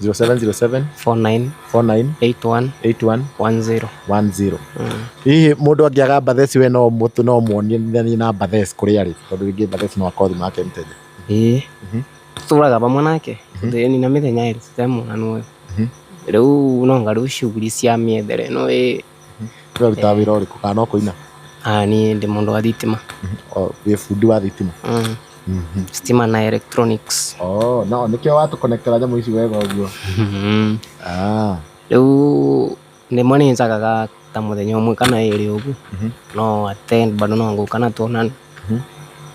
49 81 Hihi mũndũ angĩaga Mbathesi we no muonie na Mbathesi kũrĩa arĩ, tondũ rĩngĩ Mbathesi no akothi make mteja. Tũtũraga pamwe nake thĩini na mĩthenya ĩrĩ tũtemonana rĩu no ngarũ shughuli cia mĩethere no ũruta wĩra ũrĩkũ kana no kũina? Niĩ ndĩ mũndũ wa thitima. Wĩ bundi wa thitima? Stima na electronics. No nĩkĩo watũkonektera nyamũ ici wega ũguo? Rĩu rĩmwe nĩ njagaga ta mũthenya ũmwe kana ĩrĩ ũguo no attend bado no ngũka na tuonane.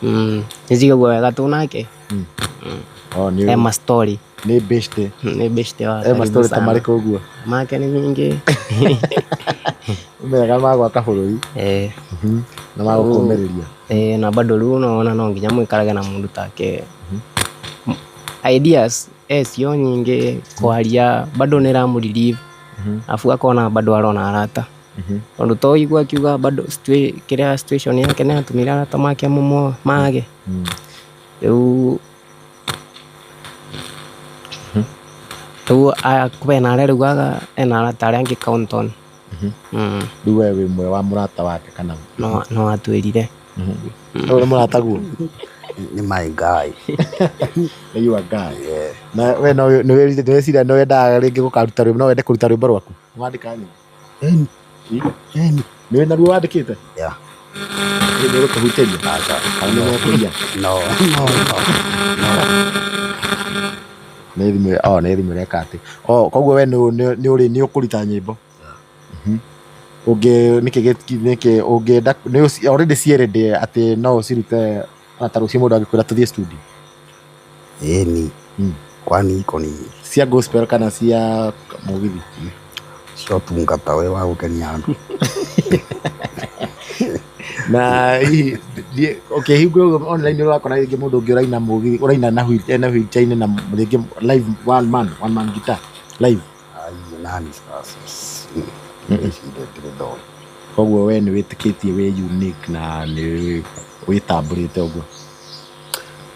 Nĩnjiguaga wega tũnake ema story nĩ beshte wa ema story ta marĩkũ ũguo? Make nĩ nyingĩ mega ma gwaka bũrũri na ma gũkũmĩrĩria na bado rĩu no nginya mũikarage na mũndũ take. Ideas cio nyingĩ kwaria bado nĩ ramũrelieve afu akona bado arona arata tondũ to igua akiuga bado kĩrĩa situation yake nĩ atũmĩra arata make mage rĩu kwena arĩa rĩugaga ena arata arĩa angĩ Counton. Rĩu we wĩ mwe wa mũrata wake kana no atwĩrire ũrĩ mũrata guo? Nĩ my guy. You are guy. Na we no wĩciria no wendaga rĩngĩ gũkaruta rwĩmbo, no wende kũruta rwĩmbo rwaku? Wandĩka nyĩmbo? Nĩ wĩna ruo wandĩkĩte? Nĩ ũgũtũhutĩria? Kana nĩ ũgũkũria? No. Nĩ thimũ ĩreka atĩ koguo we nĩ ũkũruta nyĩmbo? Ũngĩenda already ciĩrĩndĩ atĩ no ũcirute ta rũciũ mũndũ angĩkwĩra tũthiĩ studio? Kwani iko ni cia gospel kana cia mũgithi? cio tungata we wa gũkenia andũ. Na hihi online ũrakora rĩngĩ mũndũ ũngĩ ũraina mũgithi, ũraina na wheelchair na rĩngĩ live one man guitar live? Nani sasa? Koguo we nĩ wĩtĩkĩtie wĩ unique na nĩ wĩtambũrĩte ũguo?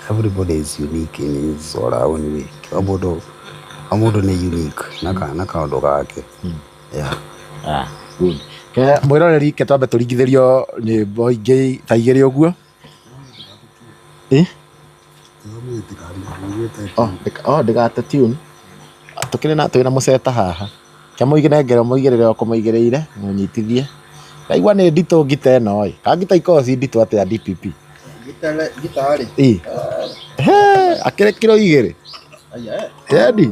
Everybody is unique in his or her own way. Mũndũ nĩ unique na kaũndũ gake. Good. Mwĩroreri ke twambe tũringithĩrio nyĩmbo ingĩ ta igĩrĩ ũguo. Ndĩgate tune tũkĩrĩ na twĩna mũceta haha mũigĩrĩre ũkũmũigĩrĩire mũnyitithie. Ndaigua nĩ nditũ ngita ĩno ka ngita ikoragwo ci nditũ atĩa DPP? Ngita rĩ? Akĩrĩ kiro 2 Teddy.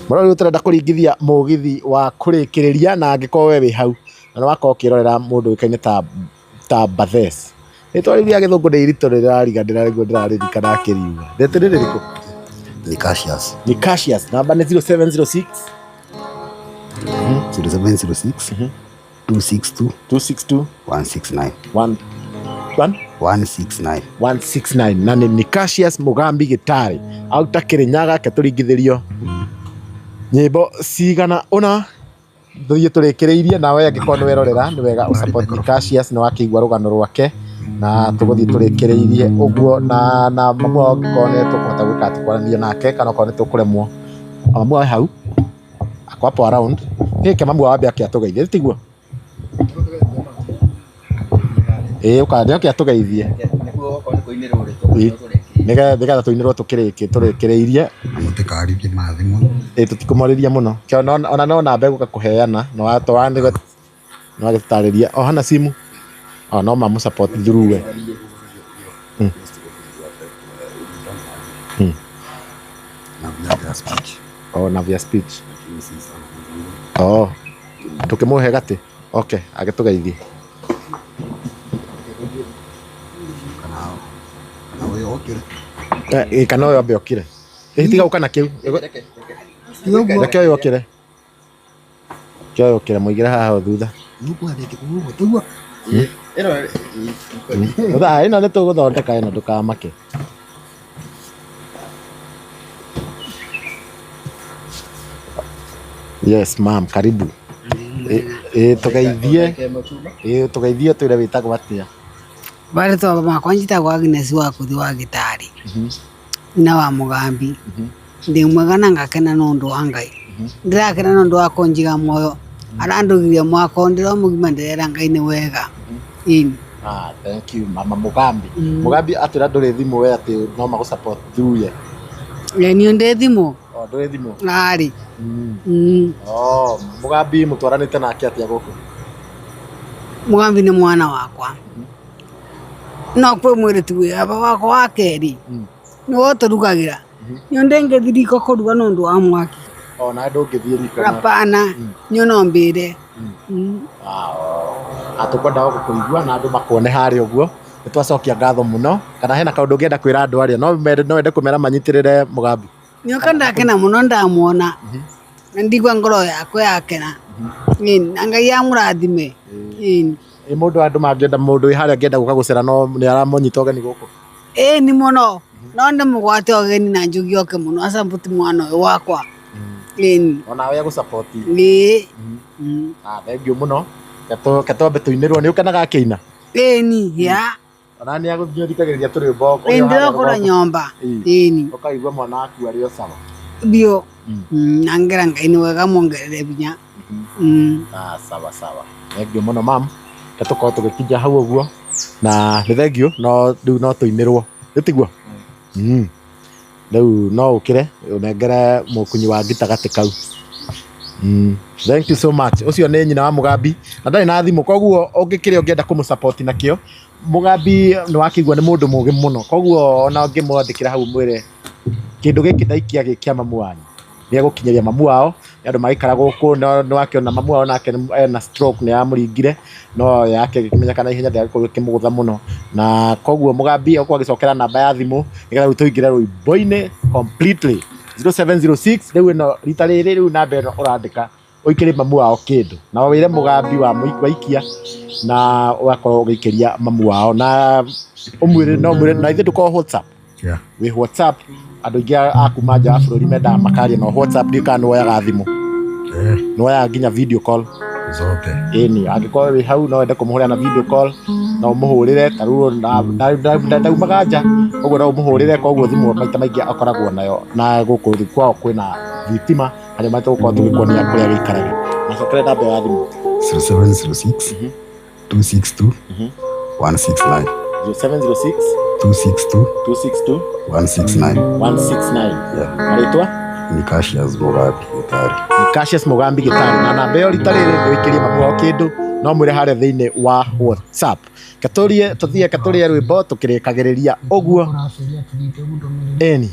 Mũrori ũtũrenda kũringithia mũgithi wa kũrĩkĩrĩria na angĩkorwo we wĩ hau na nĩ wakorwo ũkĩrorera mũndũ ũĩkaine ta Mbathesi. Rĩtwa rĩu rĩa gĩthũngũ nĩ iritũ rĩrariga ndĩraririkana akĩriuga. Rĩtwa nĩ rĩrĩkũ? Nĩ Cassius. Namba nĩ 0706 262 169 na nĩ Cassius Mugambi Gĩtarĩ auta Kĩrĩnyaga. Ke tũringithĩrio nyĩmbo cigana ũna tũthiĩ tũrĩkĩrĩirie, nawe angĩkorwo nĩ werorera nĩ wega ũsupport Cassius, nĩ wakĩigua rũgano rwake na tũgũthiĩ tũrĩkĩrĩirie ũguo na mamu wao angĩkorwo nĩ tũkũhota gwĩka atĩ kwaranĩria nake kana okorwo nĩ tũkũremwo mamu wao hau akwapo around ke mamu wao wambe akĩatũgeithie tiguo ũkandĩa akĩatũgeithie nĩgetha tũinĩrwo tũrĩkĩrĩirie mũtikarĩrie mathimo tũtikũmorĩria mũno ona no namba egũka kũheana no agĩtarĩria o hana simu no mamu support through we Navia speech tukimuhe gati. Okay, agitugeithie. Kana uyu ambe okire. Tiga ukana kiu. Reke uyu okire. Kyo okire muigire haha thutha. Ino nĩ tũgũthondeka ĩno ndũkamake. Yes ma'am, karibu. Tũgeithie twĩre wĩtagwo atĩa? Barĩtwa makwa njĩtagwo Agnes wa Kuthi wa Gĩtari. Nyina wa Mũgambi. Ndĩ mwega na ngakena nĩ ũndũ wa Ngai. Ndĩrakena nĩ ũndũ wa kũnjiga muoyo. Arandũgire mwaka ndĩrona mũgima ndĩrera Ngai nĩ wega. Thank you mama Mũgambi. Mũgambi atwĩra ndũrĩ thimũ we atĩ no magũ support through ye. Niĩ ndĩ thimũ. Ndũrĩ thimũ. Arĩ. Mũgambi mũtwaranĩte nake atĩa gũkũ? Mũgambi nĩ mwana wakwa. No kwĩ mũirĩtu wĩ baba wakwa wa kerĩ. Nĩwe ũtũrugagĩra. Niĩ ndĩngĩthirika kũruga nĩ ũndũ wa mwaki. Na ndũngĩthiĩ riko. Hapana, niĩ no mbĩre. Tũkwenda gũkũigua na andũ makuone harĩa ũguo. Nĩtwacokia ngatho mũno. Kana hena kaũndũ ũngĩenda kwĩra andũ arĩa no wende kũmera manyitĩrĩre Mũgambi? Nĩoka ndakena mũno ndamuona. Na ndigua ngoro yakwa yakena. Na Ngai amũrathime. Mũndũ andũ mangĩenda mũndũ wĩ harĩa angĩenda gũka gũcera no nĩ aramũnyita ũgeni gũkũ? Nĩ mũno. No ndĩmũgwate ũgeni na njugi oke mũno acambuti mwana ũyũ wakwa. Onawe agũ-support. Thengiũ mũno. Ketwambe tũinĩrwo. Nĩ ũkenaga akĩina? Ona nĩ agũthiĩ ũthikagĩrĩria tũrwĩmbo. Ndĩrokora nyomba. Ũkaigua mwana waku arĩ o sawa. Biũ. Na ngera Ngai nĩ wega mongerere binya. Sawa. Thengiũ mũno mam. Tũkorwo tũgĩkinya hau ũguo. Na nĩ thengiũ no rĩu no tũinĩrwo. Nĩtiguo? Rĩu no ũkĩre ũnengere mũkunyi wa gĩtagatĩ kau. Thank you so much. Ũcio nĩ nyina wa Mũgambi na ndarĩ na thimũ, koguo ũngĩkĩrĩa ũngĩenda kũmũ-support nakĩo. Mũgambi nĩ wakĩigua nĩ mũndũ mũũgĩ mũno, koguo ona ũngĩmwandĩkĩra hau mwĩre kĩndũ gĩkĩ ndaikia gĩkĩa mamu wanyu nĩ egũkinyĩria mamu wao. Nĩ andũ magĩikara gũkũ nĩ wakĩona mamu wao nake ena stroke nĩ yamũringire no yake gĩkĩmenyeka na ihenya ndĩgagĩkorwo gĩkĩmũgũtha mũno. Na koguo Mũgambi ũkorwo agĩcokera namba ya thimũ nĩgetha rĩu tũingĩre rwĩmbo-inĩ completely. 0706 rĩu ĩno rita rĩrĩ rĩu namba ĩno ũrandĩka ũikĩrie mamu wao kĩndũ na wĩre Mũgambi waikia na ũgakorwo ũgĩikĩria mamu wao na ũmwĩre no mwĩre na ithuĩ ndũkorwo WhatsApp. Wĩ WhatsApp andũ aingĩ a kuma nja wa bũrũri mendaga makaria no WhatsApp ndĩka nĩ woyaga thimũ. Nĩ woyaga nginya video call. Angĩkorwo wĩ hau no wende kũmũhũrĩra na video call no ũmũhũrĩre tarĩu ndaumaga nja koguo no ũmũhũrĩre, koguo thimũ maita maingĩ akoragwo nayo na gũkũ kwao kwĩna thitima harĩa maita gũkorwo tũgĩkuonia kũrĩa gĩikaraga. Macokere namba ya thimũ 0706 262 169 0706 262 262 169 169. Marĩtwa ni Cassius Mũgambi Gĩtari. Cassius Mũgambi Gĩtari na namba ĩyo rita rĩrĩ ndĩwĩkĩrie mamu wao kĩndũ no mwĩre harĩa thĩinĩ wa WhatsApp. Tũthiĩ katũrie rwĩmbo tũkĩrĩkagĩrĩria ũguo. Eni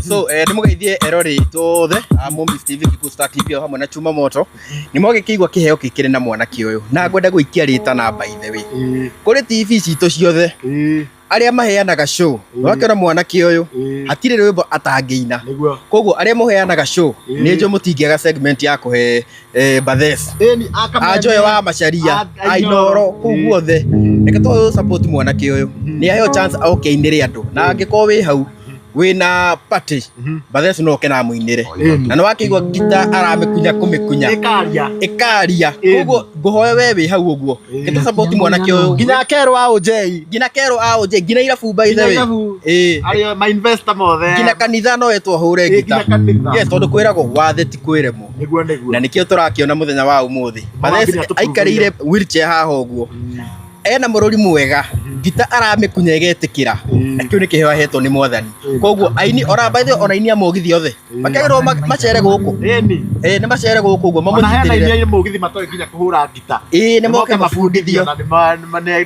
So nä må geithie erori tothe Mombis TV Star TV hamwe na Chuma Moto nä mwagä kä igua kä heo kä kä rä na mwanake å yå na ngwenda gå ikia rä ta na by the way kå rä TV citå ciothe arä a maheanaga show wakä mwanake å yå hatirä rwä mbo atangä ina koguo arä a må heanaga show nä njå må tingäaga segment ya kå he Bathes Joy wa Macharia Ainoro kuu guothe reke tå support mwanake å yå nä aheo chance oke inä rä andå na angä korwo wä hau wina party Bathes no kena muinire na no wakigwa gita aramekunya kumikunya ikaria koguo nguhoya we wi hau uguo gita support mwanake uyu ginya kero AOJ ginya irabu by the way ario ma investor mothe ginya kanitha no etwo hure gita yes tondu kwiragwo wathe ti kwiremo na nikio turakiona muthenya wa umuthi Bathes aikarire wheelchair haha uguo ena murori mwega gita aramekunya igetikira na kiu ni kiheo ahetwo ni mwathani koguo aini ora by the ona inia mugithi othe makagirwo macere guku ni macere guku uguo mamuthitire ni mugithi matoe nginya kuhura gita ni moke mabundithio na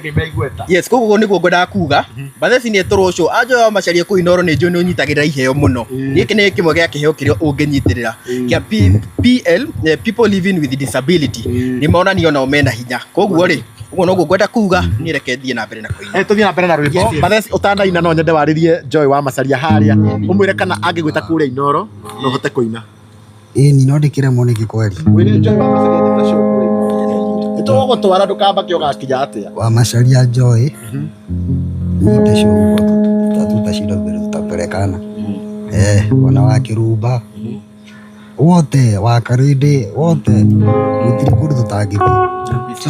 ni meigweta yes koguo niguo ngwenda kuga Bathes ni etoro ucio Joy wa Macharia ku Inoro ni njui ni unyitagirira iheo muno giki ni kimwe gia kiheo kiria unginyitirira kia PL people living with disability ni monanio na omena hinya koguo ri uguo noguo ngwenda kuga ni reke thie na mbere na kuina tuthie na mbere na rwimbo Bathes utanaina no nyende waririe Joy wa Macharia haria umwire kana angigwita kuria Inoro no hote kuina ni no ndikire mo niki kweli wini Joy wa Macharia ta show kuri ito go twara ndukamba kio gakinya atia wa Macharia Joy ni ta show tutashinda mbere tutapelekana wana wa Kiruba wote wa Karidi wote mutiri kuri tutagithie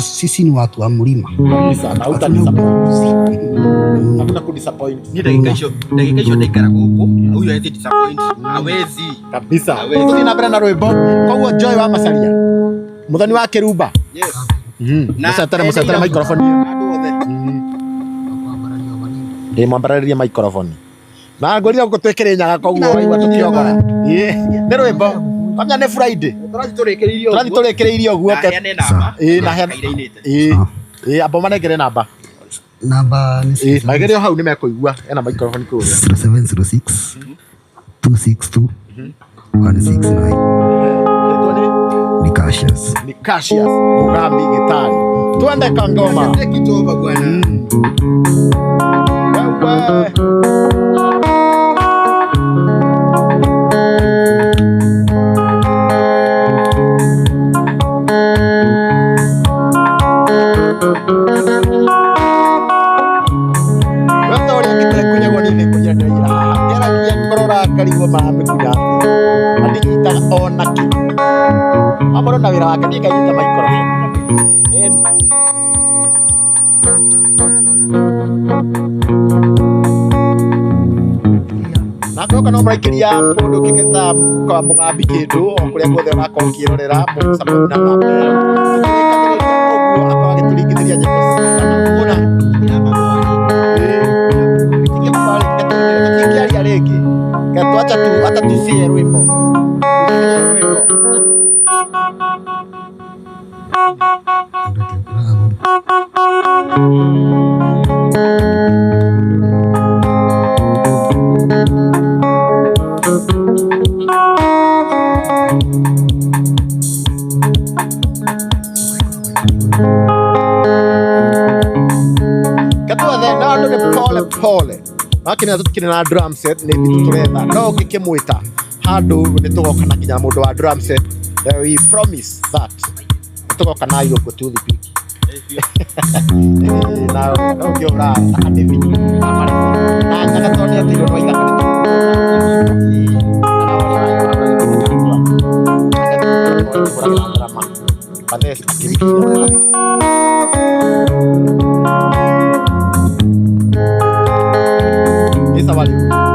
sisi ni watu wa mlima kabisa na hakuna ku disappoint ni dakika hiyo ndaikara guku huyu athi disappoint hawezi kabisa hawezi na mbere na rwimbo koguo Joy wa Macharia muthoni wa Kiruba yes musatara microphone andu othe ndi mwambararia microphone na ngorira gutwekere nyaga koguo waigwa tukiogora ni rwimbo kamya ni Friday turathi turekereirie uguo abo manegere namba ni magere hau ni mekuigua ena microphone kuria 706 262 169 ni Cassius Mugambi gitari twende kangoma kitova bwana karibu maamekuja hadi ona ki amoro na wira wake nikaita microphone na akoka no mraikiria mundu kigeta kwa mugambi kindu okuria guothe urakorwo ukirorera mugucamo na mambe akawa gituringithiria nyimbo ona kiaria rĩngĩ acha tucie rwĩmbo pole makina tutikire na drum set ni bitu turetha no ngikimwita handu ni tugoka na kinya mundu wa drum set we promise that tugoka na iyo kututhi piki na no ngiora akademi na nyakatoni atiro no igaka Esa vale.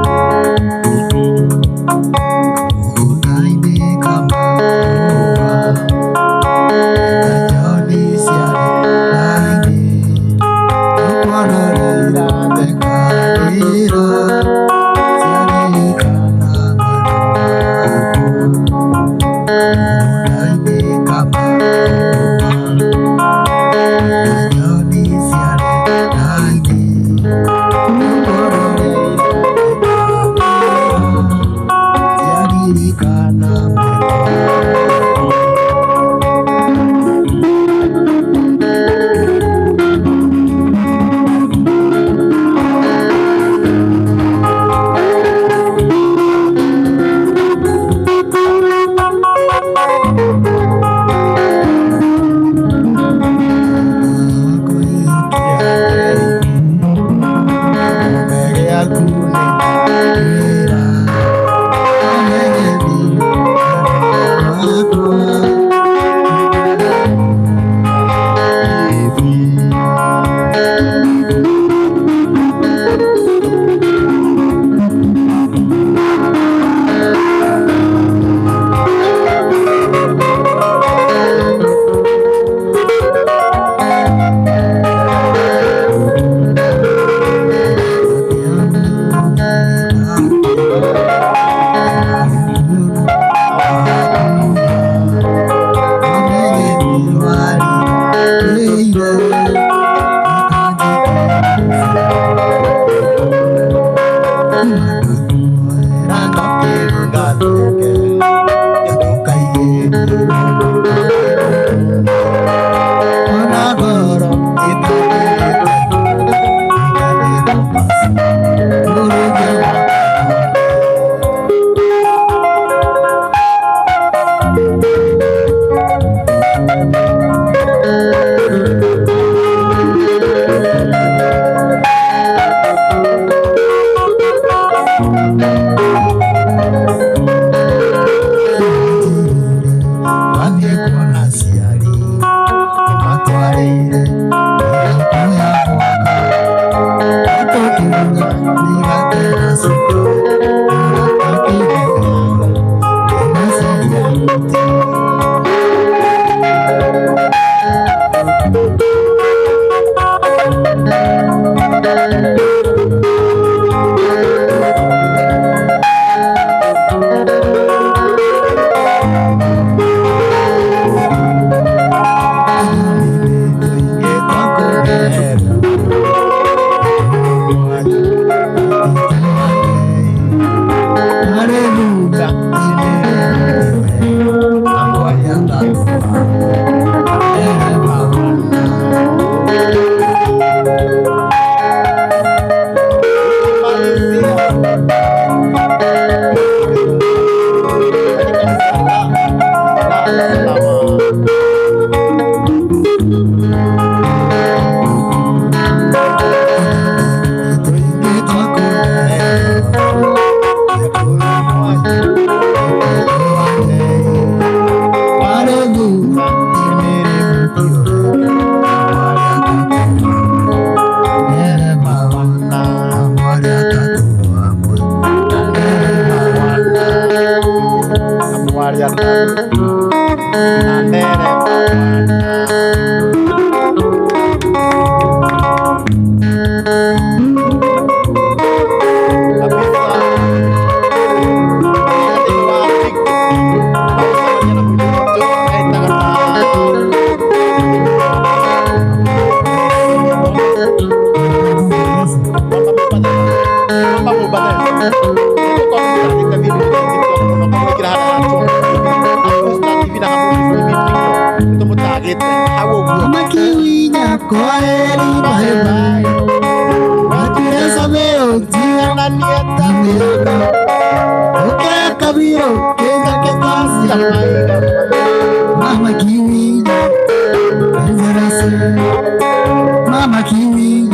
Mama Kiwi,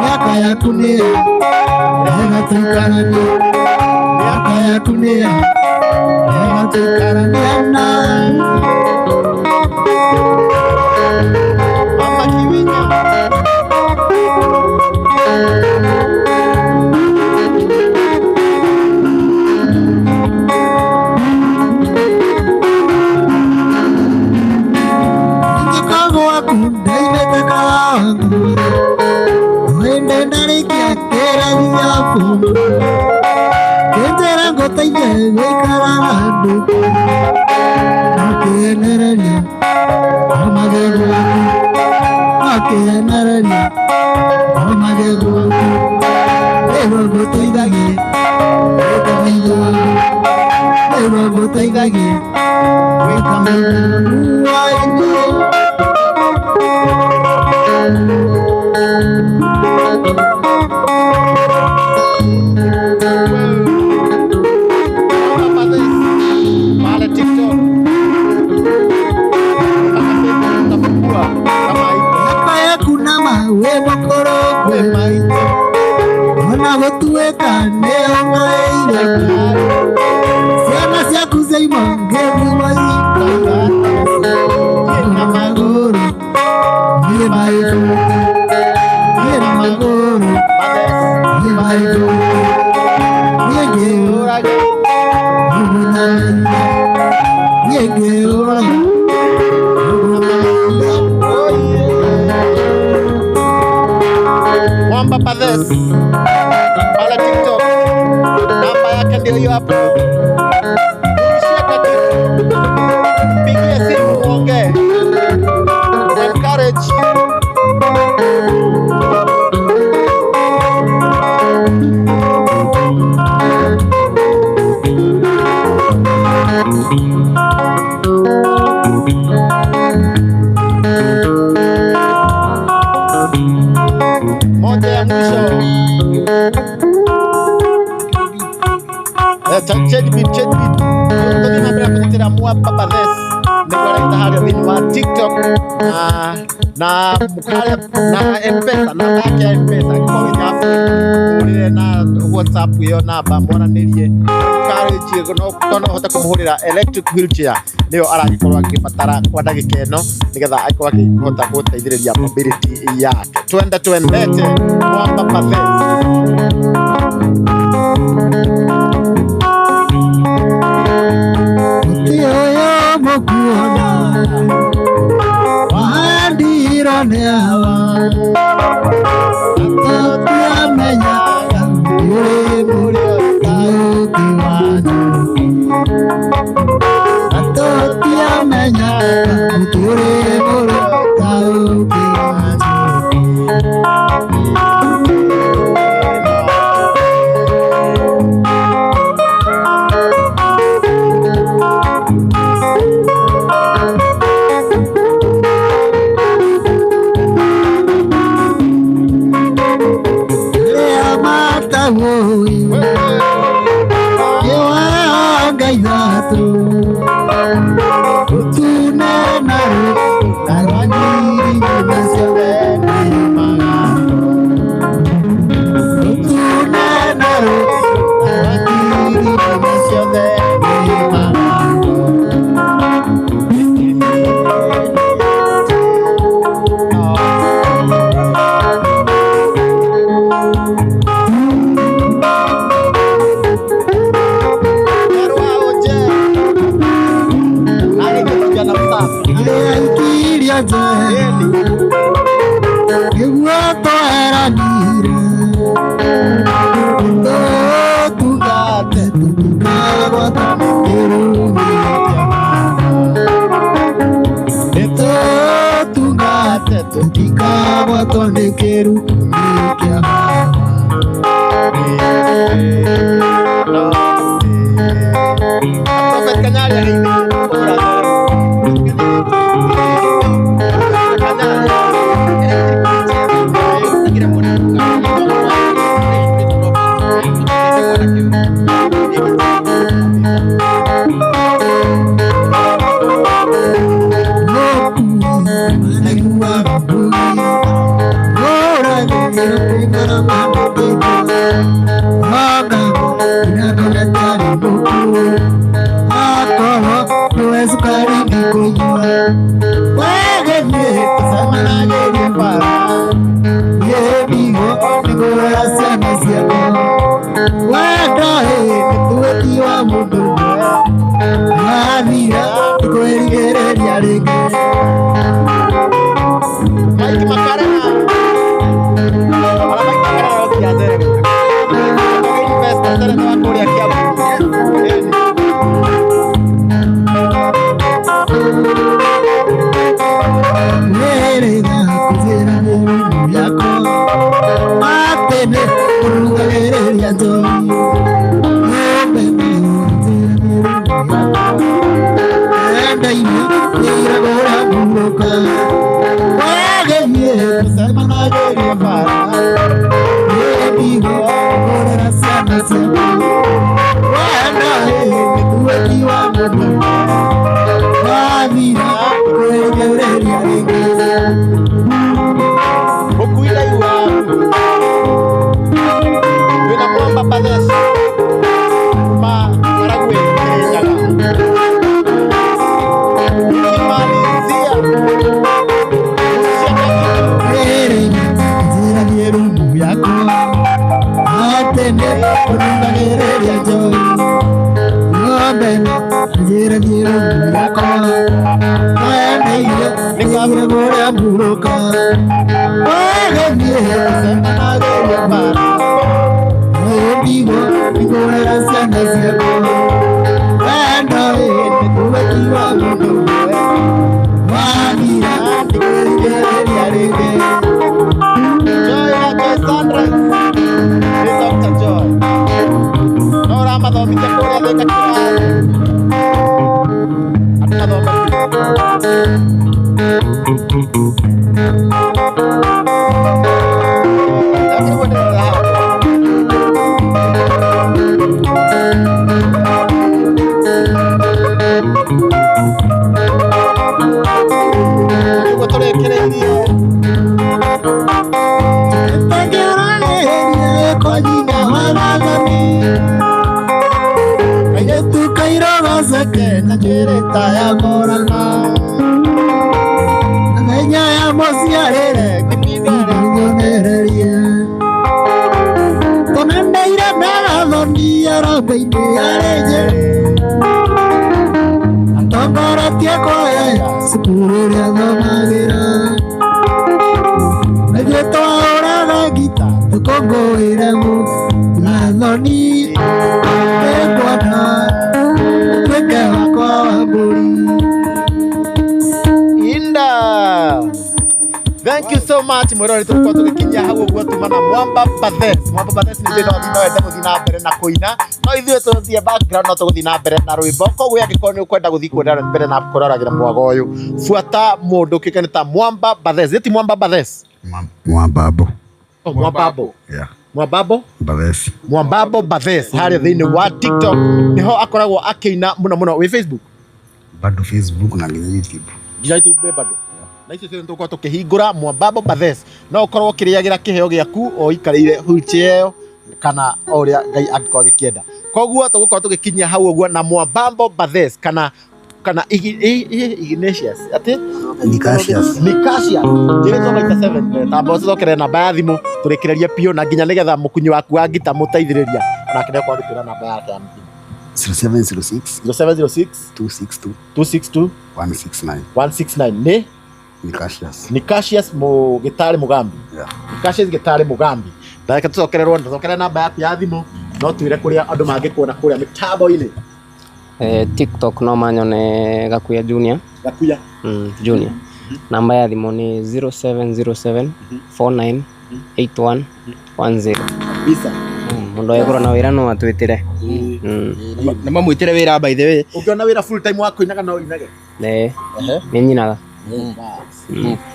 miaka ya kunea yanatukana, miaka ya kunea yanatukana na Mama Kiwi. Pala TikTok namba yake ndio hiyo hapo. Pigia simu muongee. Encourage. Moja ya mwisho. Chatbit. Tony nabira kutetera Papa This. Nigwaraita haria thini wa TikTok na mukare na M-Pesa na yake ya M-Pesa kwa nyafu urire na WhatsApp yo namba mwaranirie encourage no hota kumuhurira electric wheelchair niyo aragikorwa akibatara kwa ndagika eno nigetha akorwa akihota guteithiriria mobility yake. Twendete wa Papa This. gwato nĩ kĩru kĩa Prophet Kanyari Thank you so much Mwirori, tulikuwa tukikinyia hau uguo tumana Mwamba Bathes. Mwamba Bathes ni ndino thino ende guthi na mbere na kuina no ithuĩ tuthie background no tuguthi na mbere na rwimbo koguo angĩkorwo nĩ ũkwenda guthi kuendana mbere na kũroragira mwago ũyũ fuata mũndũ kĩkene ta Mwamba Bathes. Eti Mwamba Bathes Mwambabo. Oh, Mwambabo. Yeah. Mwambabo Bathes. Mwambabo Bathes harĩa thĩinĩ wa TikTok niho akoragwo akĩina mũno mũno. Wĩ Facebook? Bado Facebook na nginya YouTube. Nginya YouTube bado. Na icio ciothe tũkorwo tũkĩhingũra Mwambabo Bathes. No ũkorwo ũkĩrĩagĩra kĩheo gĩaku o ikarĩire wheelchair ĩyo kana o ũrĩa Ngai angĩkorwo agĩkĩenda. Koguo tũgũkorwo tũgĩkinyia hau ũguo na Mwambabo Bathes kana Ignatius ati Nicasius njĩrĩtwo maita 7 tambo tũcokere namba ya thimũ tũrĩkĩrĩrie piũ na nginya nĩgetha mũkunyi waku wa ngita mũteithĩrĩria onake nĩakorwo agĩtwĩra namba yake ya thimũ 0706 0706 262 262 169 169 nĩ Nicasius Gĩtarĩ Mũgambi. Nicasius Gĩtarĩ Mũgambi. Ndagĩka tũcokererwo tũcokere namba yaku ya thimũ no twĩre kũrĩa andũ mangĩkuona kũrĩa mĩtambo-inĩ. TikTok no manyone Gakuya Junior. Gakuya Junior. namba ya thimũ nĩ 0707 49 8110. Bisa. Mũndũ agĩkorwo na wĩra no atwĩtĩre. Na mamwĩtĩre wĩra by the way. Ũngĩona wĩra full time wa kũinaga no ũinage? Nĩ nyinaga.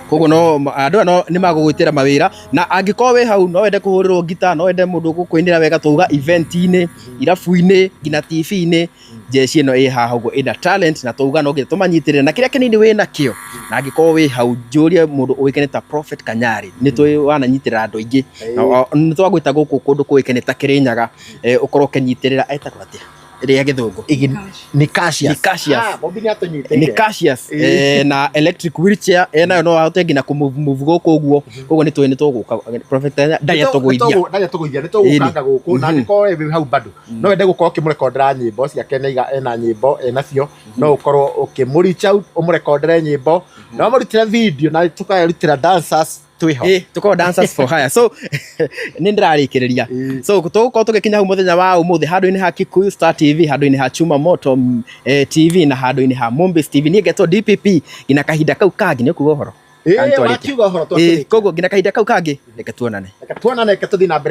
Koguo no andũ no nĩ magũgwĩtĩra mawĩra, na angĩkorwo wĩ hau no wende kũhũrĩrwo gita, no wende mũndũ gũkũinĩra wega, twauga event-inĩ, irabu-inĩ, nginya TV-inĩ, njeci ĩno ĩ haha ũguo ĩna talent, na twauga no nginya tũmanyitĩrĩre na kĩrĩa kĩnini wĩna kĩo, na angĩkorwo wĩ hau njũrie mũndũ ũĩkaine ta Prophet Kanyari, nĩ tũĩ wananyitĩrĩra andũ aingĩ, nĩ twagwĩta gũkũ kũndũ kũĩkaine ta Kĩrĩnyaga, ũkorwo ũkĩnyitĩrĩra etagwo atĩa ĩrĩa gĩthũngũ Ni Cassius. Ni Cassius na electric wheelchair nayo no ahote nginya kũmove gũkũ ũguo, koguo nĩ tũĩ nĩ tũgũka Prophet ndaria tũgũithia nĩ tũgũkanga gũkũ, na angĩkorwo wĩ hau bado no wende gũkorwo ũkĩmũrekondera nyĩmbo ciake, ena nyĩmbo enacio, no ũkorwo ũkĩmũreach out ũmũrekondere nyĩmbo na ũmũrutĩre video na tũkarutĩra dancers twĩho. Tukorwo dancers for hire. So nĩ ndĩrarĩkĩrĩria. So tũgũkorwo tũgĩkinya hau mũthenya wa ũmũthĩ handũ-inĩ ha Kikuyu Star TV, handũ-inĩ ha Chuma Moto TV na handũ-inĩ ha Mombis TV. Niĩ ngetwo DPP ngina kahinda kau kangĩ nĩ kuga ũhoro. Wakiuga ũhoro koguo ngina kahinda kau kangĩ reke tuonane. Reke tũthiĩ na mbere.